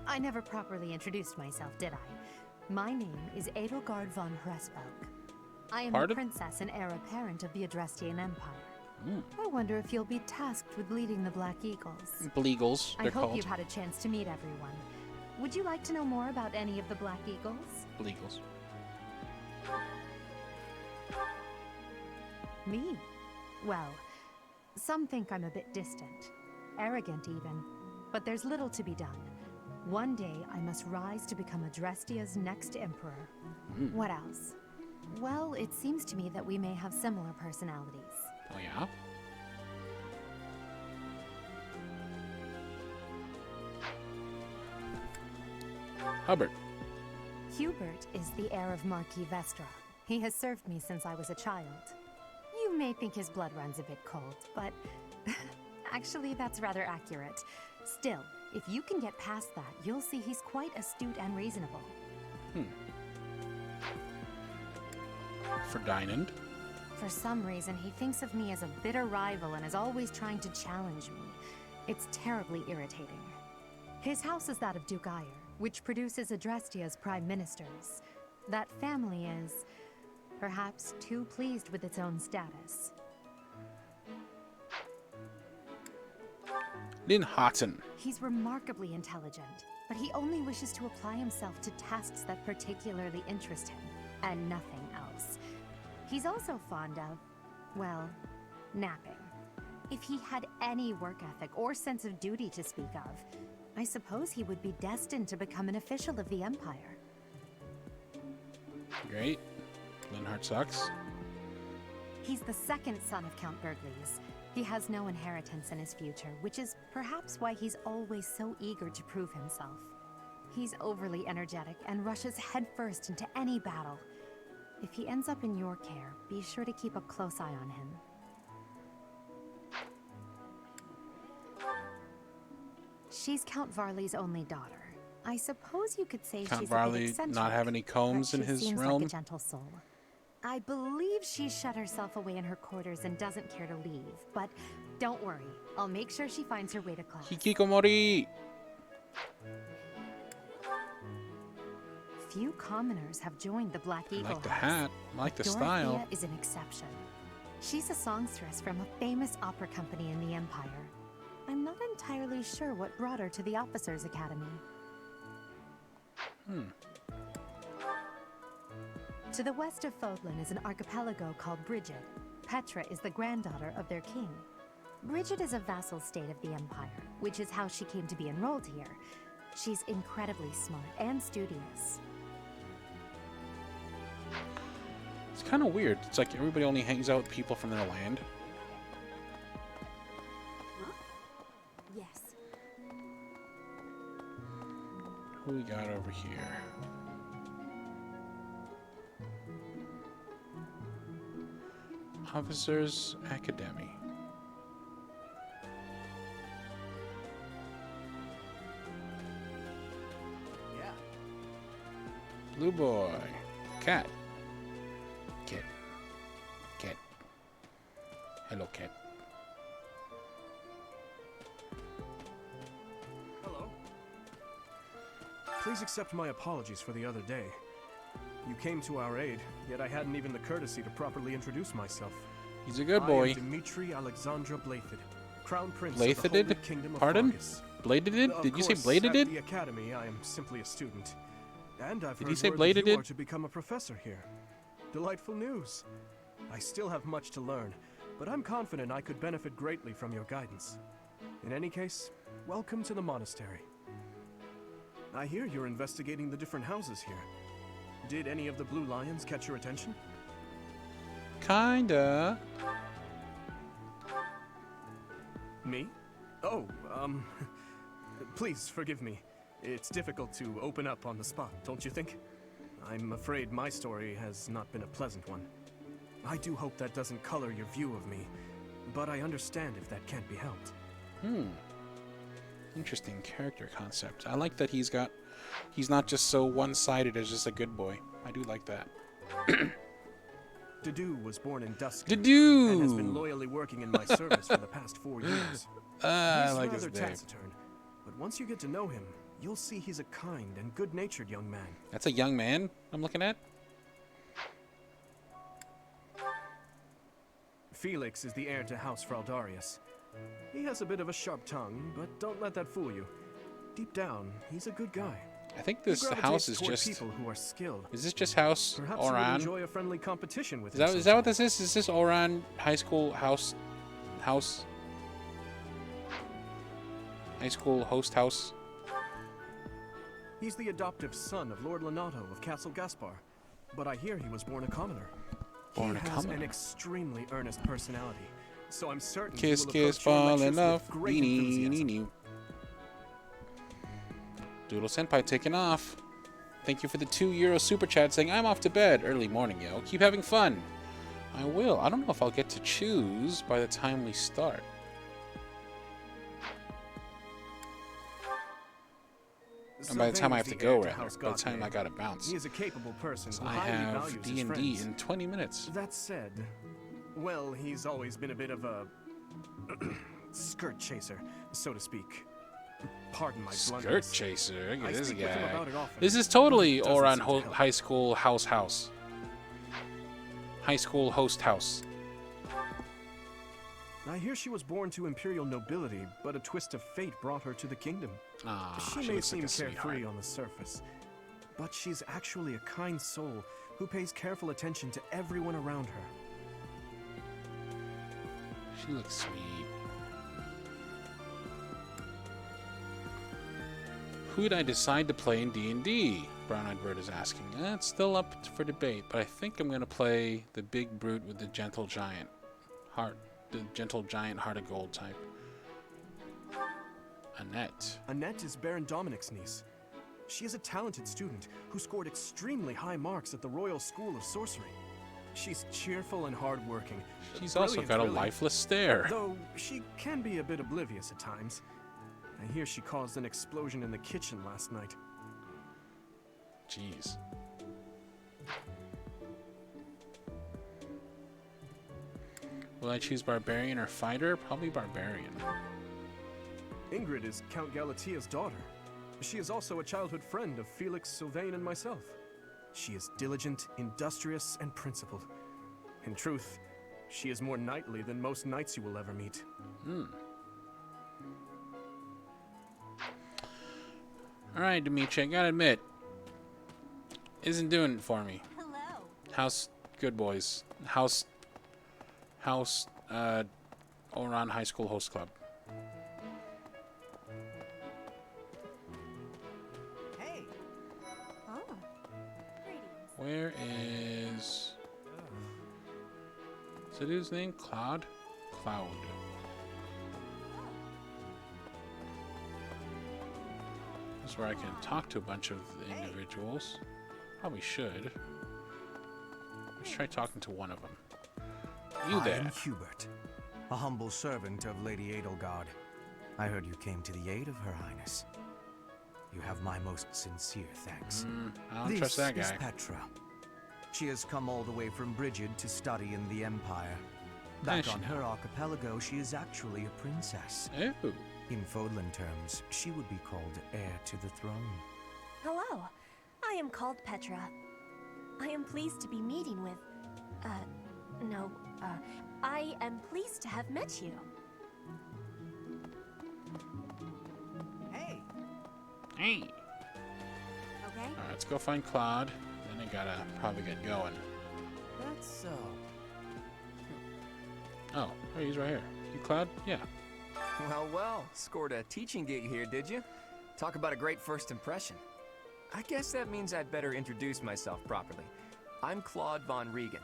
I never properly introduced myself, did I? My name is Edelgard von Hresvelg. I am Pardon? the princess and heir apparent of the Adrestian Empire. Ooh. I wonder if you'll be tasked with leading the Black Eagles. Bleagles, I they're hope called. you've had a chance to meet everyone. Would you like to know more about any of the Black Eagles? Bleagles. Me? Well, some think I'm a bit distant. Arrogant, even. But there's little to be done. One day, I must rise to become Adrestia's next emperor. What else? Well, it seems to me that we may have similar personalities. Oh yeah? Hubbard. Hubert is the heir of Marquis Vestra. He has served me since I was a child. You may think his blood runs a bit cold, but actually that's rather accurate. Still, if you can get past that, you'll see he's quite astute and reasonable. Ferdinand. For some reason, he thinks of me as a bitter rival and is always trying to challenge me. It's terribly irritating. His house is that of Duke Eyre, which produces Adrestia's prime ministers. That family is, perhaps, too pleased with its own status. Linharten. He's remarkably intelligent, but he only wishes to apply himself to tasks that particularly interest him, and nothing else. He's also fond of, well, napping. If he had any work ethic or sense of duty to speak of, I suppose he would be destined to become an official of the Empire. Great. Linhart sucks. He's the second son of Count Bergliez. He has no inheritance in his future, which is perhaps why he's always so eager to prove himself. He's overly energetic and rushes headfirst into any battle. If he ends up in your care, be sure to keep a close eye on him. She's Count Varley's only daughter. I suppose you could say Count she's a bit Varley eccentric, not have any combs but in she his seems realm? like a gentle soul. I believe she shut herself away in her quarters and doesn't care to leave, but don't worry. I'll make sure she finds her way to class. Hikikomori! Few commoners have joined the Black Eagle I like the House. hat. I like the Dorothea style. is an exception. She's a songstress from a famous opera company in the Empire. I'm not entirely sure what brought her to the Officers' Academy. To the west of Fodlan is an archipelago called Bridget. Petra is the granddaughter of their king. Bridget is a vassal state of the Empire, which is how she came to be enrolled here. She's incredibly smart and studious. It's kind of weird. It's like everybody only hangs out with people from their land. Yes. Who we got over here? Officers Academy. Yeah. Blue boy. Cat. Cat. Cat. Hello, cat. Hello. Please accept my apologies for the other day. You came to our aid, yet I hadn't even the courtesy to properly introduce myself. He's a good I boy. am Dimitri Alexandra Blathid, Crown Prince of the Blathided? Holy Kingdom of Pardon? Fargus. Bladed? Of Did you say course, bladed? At the Academy, I am simply a student. And I've Did heard he say word that you bladed? are to become a professor here. Delightful news. I still have much to learn, but I'm confident I could benefit greatly from your guidance. In any case, welcome to the monastery. I hear you're investigating the different houses here. Did any of the Blue Lions catch your attention? Kinda. Me? Oh, please forgive me. It's difficult to open up on the spot, don't you think? I'm afraid my story has not been a pleasant one. I do hope that doesn't color your view of me, but I understand if that can't be helped. Interesting character concept. I like that he's not just so one-sided as just a good boy. I do like that. Dedu was born in Dusk Dedu! and has been loyally working in my service for the past 4 years. I He's like his rather name. taciturn, but once you get to know him, you'll see he's a kind and good-natured young man. That's a young man I'm looking at? Felix is the heir to House Fraldarius. He has a bit of a sharp tongue, but don't let that fool you. Deep down, he's a good guy. I think He this gravitates house is toward just... people who are skilled. Is this just House Perhaps you would Oran? enjoy a friendly competition with Is him that what sometime. this is? Is this Oran High School House? High School Host House? He's the adoptive son of Lord Lenato of Castle Gaspar, but I hear he was born a commoner. Born a he has commoner. an extremely earnest personality, so I'm certain Kiss, he will kiss, approach your fall lectures enough. with great enthusiasm. Doodle Senpai taking off. Thank you for the €2 super chat saying, I'm off to bed. Early morning, yo. Keep having fun. I will. I don't know if I'll get to choose by the time we start. And by the time I have to go, rather. By the time I gotta bounce. He is a capable person who I highly have values his D&D friends. in 20 minutes. That said, well, he's always been a bit of a skirt chaser, so to speak. Pardon my Skirt blunders. chaser. Look I at this speak with him guy. about it often, This is but totally it doesn't Oran seem to help. High School House. High School Host House. I hear she was born to imperial nobility, but a twist of fate brought her to the kingdom. Ah, She she may looks like seem a carefree sweetheart. on the surface, but she's actually a kind soul who pays careful attention to everyone around her. She looks sweet. Who'd I decide to play in D&D? Brown-Eyed Bird is asking. It's still up for debate, but I think I'm going to play the big brute with the gentle giant. The gentle giant heart of gold type. Annette. Annette is Baron Dominic's niece. She is a talented student who scored extremely high marks at the Royal School of Sorcery. She's cheerful and hardworking. She's also got a really. lifeless stare. Though she can be a bit oblivious at times. I hear she caused an explosion in the kitchen last night. Jeez. Will I choose barbarian or fighter? Probably barbarian. Ingrid is Count Galatia's daughter. She is also a childhood friend of Felix, Sylvain, and myself. She is diligent, industrious, and principled. In truth, she is more knightly than most knights you will ever meet. Alright, Dimitri, I gotta admit, isn't doing it for me. Hello. House Good Boys. House Oran High School Host Club. Hey. Oh. Where is the dude's name? Cloud? Cloud. This is where I can talk to a bunch of individuals. Probably should. Let's try talking to one of them. You I there. am Hubert, a humble servant of Lady Edelgard. I heard you came to the aid of Her Highness. You have my most sincere thanks. I don't trust that This guy. is Petra. She has come all the way from Brigid to study in the Empire. Back Nice. on her archipelago, she is actually a princess. Oh. In Fodlan terms, she would be called heir to the throne. Hello. I am called Petra. I am pleased to be meeting with... I am pleased to have met you. Hey. Hey. Okay? Alright, let's go find Claude. Then I gotta probably get going. That's so. Oh, hey, he's right here. You Claude? Yeah. Well, scored a teaching gig here, did you? Talk about a great first impression. I guess that means I'd better introduce myself properly. I'm Claude von Regan.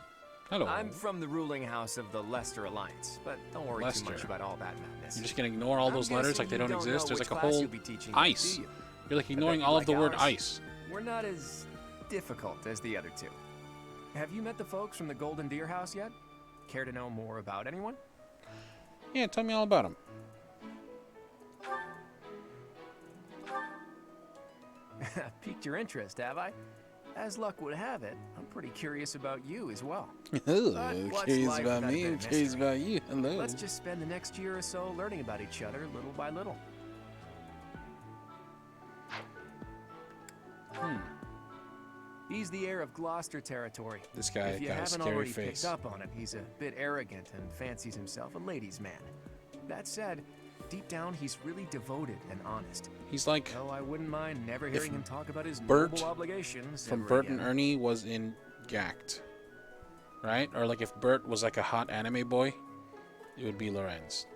Hello. I'm from the ruling house of the Leicester Alliance, but don't worry Lester. too much about all that madness. You're just gonna ignore all I'm those letters like they guessing don't you exist? know There's which like a class whole you'll be teaching, ice. do you? You're like I bet ignoring you all like of the word ours. ice. We're not as difficult as the other two. Have you met the folks from the Golden Deer House yet? Care to know more about anyone? Yeah, tell me all about him. Piqued your interest, have I? As luck would have it, I'm pretty curious about you as well. Oh, what's curious life about without a me, bit I'm of curious mystery? about you. Hello. Let's just spend the next year or so learning about each other little by little. He's the heir of Gloucester territory. This guy If you got a haven't scary already face. picked up on it, he's a bit arrogant and fancies himself a ladies' man. That said, deep down he's really devoted and honest. He's like Though I wouldn't mind never hearing him talk about his Bert noble obligations from ever Bert again. and Ernie was in Gacked. Right? Or like if Bert was like a hot anime boy, it would be Lorenz.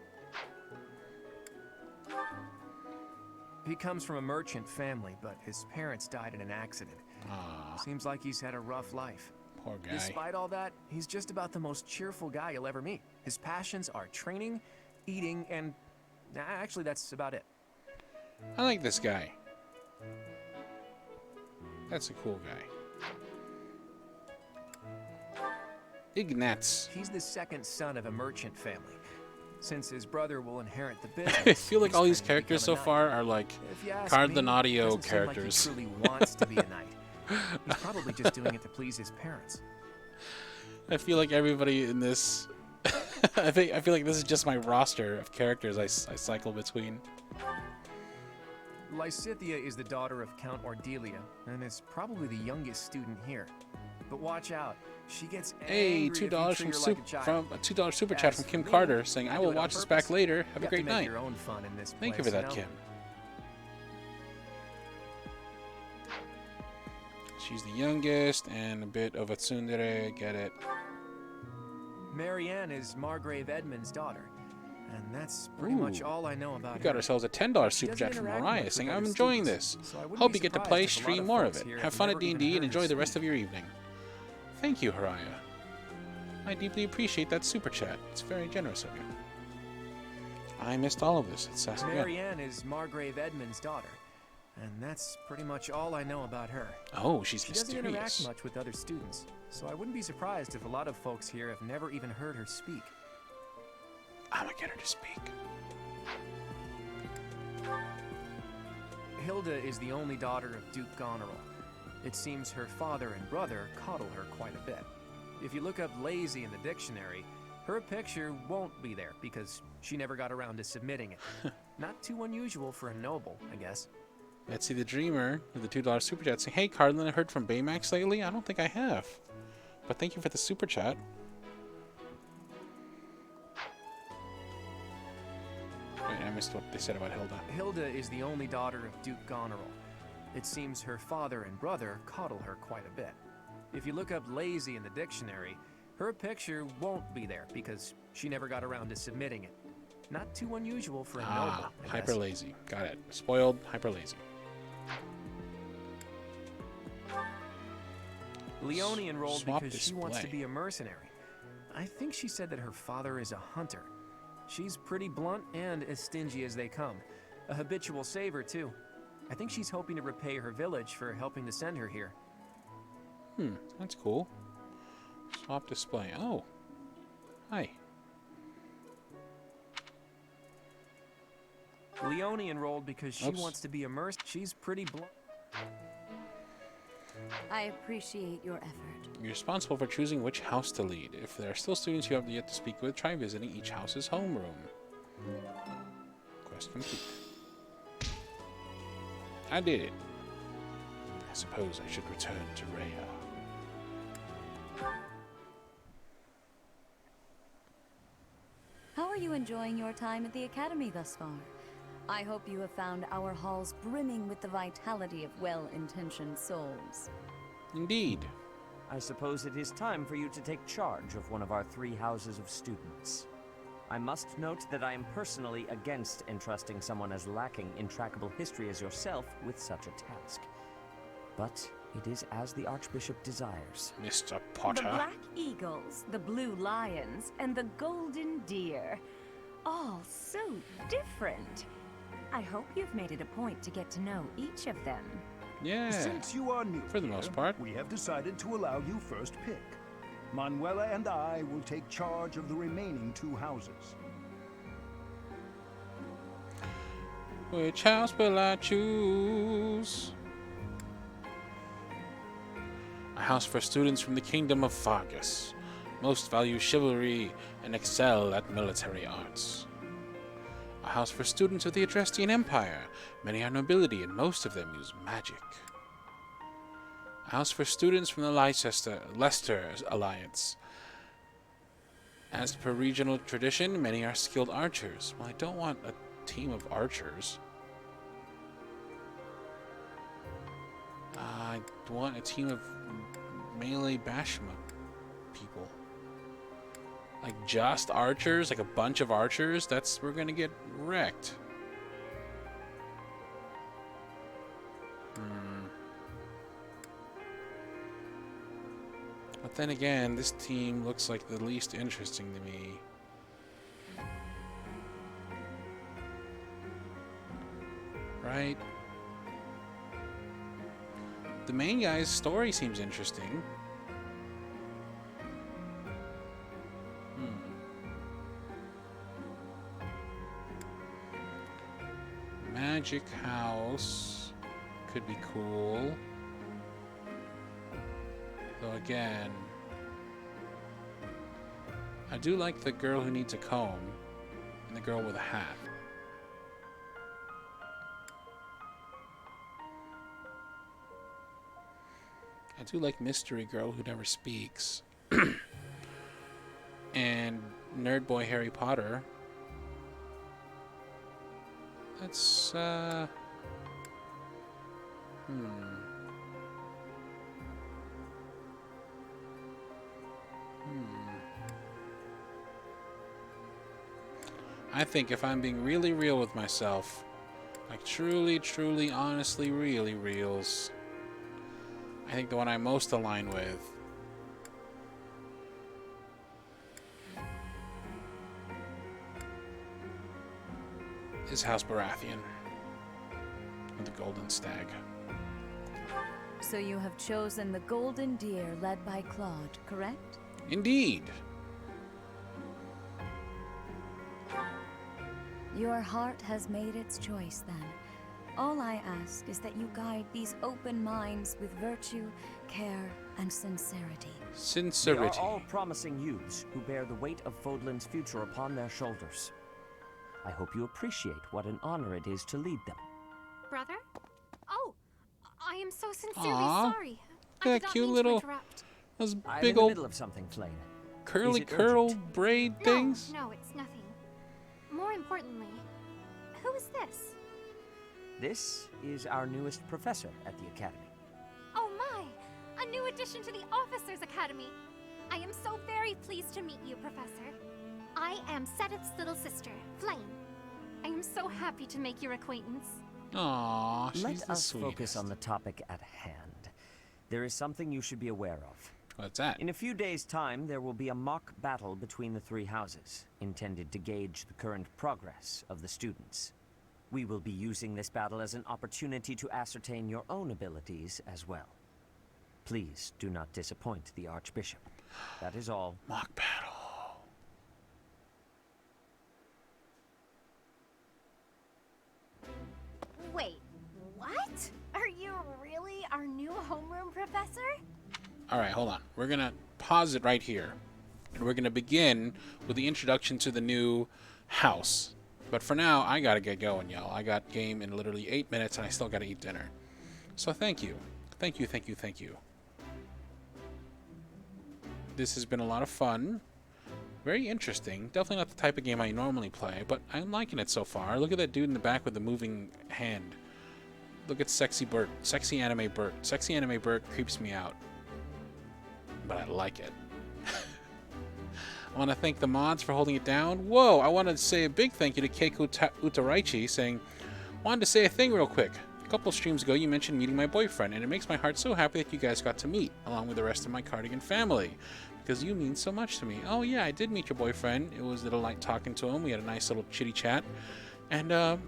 He comes from a merchant family, but his parents died in an accident. Aw, Seems like he's had a rough life. poor guy. Despite all that, he's just about the most cheerful guy you'll ever meet. His passions are training, eating, and actually that's about it. I like this guy. That's a cool guy. Ignatz. He's the second son of a merchant family. Since his brother will inherit the business, I feel like he's all these training to characters so become a far knight. are like If you ask Card me, the Naughty-O doesn't seem like characters. he truly wants to be a knight. He's probably just doing it to please his parents. I feel like everybody in this I feel like this is just my roster of characters I cycle between. Lysithia is the daughter of Count Ordelia, and is probably the youngest student here. But watch out, she gets Hey, angry if you $2 treat from her like a child. from a $2 super chat As from Kim for me, Carter saying I I do will it on watch this back purpose. later. Have You a great to make night. your own fun in this Thank you place, for that, know? Kim. She's the youngest and a bit of a tsundere. Get it? Marianne is Margrave Edmund's daughter, and that's pretty much Ooh. all I know about We her. got ourselves a $10 She super doesn't chat from interact Mariah much saying with I'm other enjoying this. students, so I wouldn't Hope be you get to surprised play, if a lot stream of more of folks it. here Have have fun at never even D&D and heard her enjoy the rest speak. of your evening. Thank you, Haraya. I deeply appreciate that super chat. It's very generous of you. I missed all of this. It's again. Marianne is Margrave Edmund's daughter, and that's pretty much all I know about her. Oh, she's She doesn't interact mysterious. much with other students, so I wouldn't be surprised if a lot of folks here have never even heard her speak. I'm gonna get her to speak. Hilda is the only daughter of Duke Goneril. It seems her father and brother coddle her quite a bit. If you look up lazy in the dictionary, Her picture won't be there because she never got around to submitting it. Not too unusual for a noble, I guess. Betsy the Dreamer with the $2 super chat saying, "Hey, Cardin, I heard from Baymax lately? I don't think I have. But thank you for the super chat." Wait, I missed what they said about Hilda. Hilda is the only daughter of Duke Goneril. It seems her father and brother coddle her quite a bit. If you look up lazy in the dictionary, her picture won't be there because she never got around to submitting it. Not too unusual for a noble, I guess. Hyper lazy. Got it. Spoiled, hyper lazy. Leonie enrolled Swap because she wants to display. be a mercenary. I think she said that her father is a hunter. She's pretty blunt and as stingy as they come. A habitual saver, too. I think she's hoping to repay her village for helping to send her here. That's cool. Swap display. Oh. Hi. Leonie enrolled because she Oops. wants to be a mercenary. She's pretty blunt. I appreciate your effort. You're responsible for choosing which house to lead. If there are still students you have yet to speak with, try visiting each house's homeroom. Quest complete. I did it. I suppose I should return to Rhea. How are you enjoying your time at the Academy thus far? I hope you have found our halls brimming with the vitality of well-intentioned souls. Indeed. I suppose it is time for you to take charge of one of our 3 houses of students. I must note that I am personally against entrusting someone as lacking in trackable history as yourself with such a task. But it is as the Archbishop desires. Mr. The Potter. black eagles, the blue lions, and the golden deer. All so different. I hope you've made it a point to get to know each of them. Yeah. Since you are new For the here, most part. we have decided to allow you first pick. Manuela and I will take charge of the remaining 2 houses. Which house will I choose? A house for students from the kingdom of Fargus. Most value chivalry and excel at military arts. A house for students of the Adrestian Empire. Many are nobility and most of them use magic. A house for students from the Leicester Alliance. As per regional tradition, many are skilled archers. Well, I don't want a team of archers. I want a team of melee Bashma people. Like just archers, like a bunch of archers, we're gonna get wrecked. But then again, this team looks like the least interesting to me. Right? The main guy's story seems interesting. Magic house could be cool. Though again, I do like the girl who needs a comb and the girl with a hat. I do like Mystery Girl who never speaks. And Nerd Boy Harry Potter. That's, I think if I'm being really real with myself, like truly, honestly, really reals, I think the one I'm most aligned with is House Baratheon with the Golden Stag. So you have chosen the Golden Deer led by Claude, correct? Indeed. Your heart has made its choice then. All I ask is that you guide these open minds with virtue, care, and sincerity. They Sincerity. are all promising youths who bear the weight of Fodlan's future upon their shoulders. I hope you appreciate what an honor it is to lead them. Brother? Oh, I am so sincerely Aw. sorry. Look at I that did not cute mean little, to interrupt. those I'm big in the old middle of something, Flame. curly Is it curl urgent? braid things. No, it's nothing. More importantly, who is this? This is our newest professor at the Academy. Oh my! A new addition to the Officers Academy! I am so very pleased to meet you, Professor. I am Sedith's little sister, Flame. I am so happy to make your acquaintance. Aww, she's Let the us sweetest. focus on the topic at hand. There is something you should be aware of. What's that? In a few days' time, there will be a mock battle between the three houses, intended to gauge the current progress of the students. We will be using this battle as an opportunity to ascertain your own abilities as well. Please do not disappoint the Archbishop. That is all. Mock battle. Wait, what? Are you really our new homeroom professor? Alright, hold on. We're gonna pause it right here. And we're gonna begin with the introduction to the new house. But for now, I gotta get going, y'all. I got game in literally 8 minutes and I still gotta eat dinner. So thank you. Thank you, thank you, thank you. This has been a lot of fun. Very interesting. Definitely not the type of game I normally play, but I'm liking it so far. Look at that dude in the back with the moving hand. Look at Sexy Bert. Sexy Anime Bert. Sexy Anime Bert creeps me out. But I like it. I want to thank the mods for holding it down. Whoa, I want to say a big thank you to Keiko Utaraichi saying, wanted to say a thing real quick. A couple streams ago you mentioned meeting my boyfriend, and it makes my heart so happy that you guys got to meet, along with the rest of my Cardigan family, because you mean so much to me. Oh yeah, I did meet your boyfriend. It was a delight talking to him. We had a nice little chitty chat. And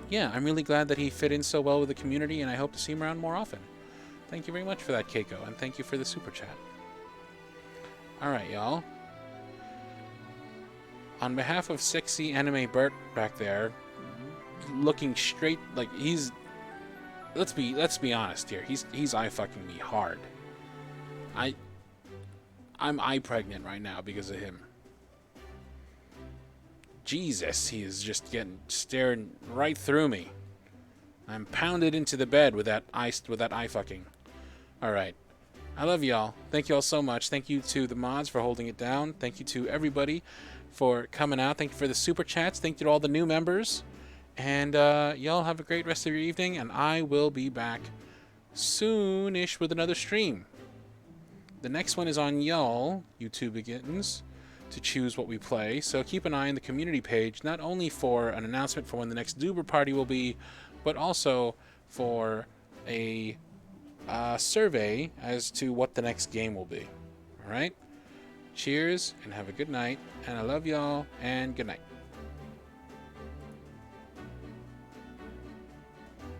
yeah, I'm really glad that he fit in so well with the community, and I hope to see him around more often. Thank you very much for that, Keiko, and thank you for the super chat. Alright, y'all. On behalf of Sexy Anime Bert back there, looking straight like he's let's be honest here. He's eye fucking me hard. I'm eye pregnant right now because of him. Jesus, he is just staring right through me. I'm pounded into the bed with that eye fucking. All right. I love y'all. Thank you all so much. Thank you to the mods for holding it down. Thank you to everybody for coming out. Thank you for the super chats. Thank you to all the new members. And y'all have a great rest of your evening. And I will be back soonish with another stream. The next one is on y'all, YouTube begins, to choose what we play. So keep an eye on the community page, not only for an announcement for when the next Duber party will be, but also for a survey as to what the next game will be. All right? Cheers, and have a good night. And I love y'all, and good night.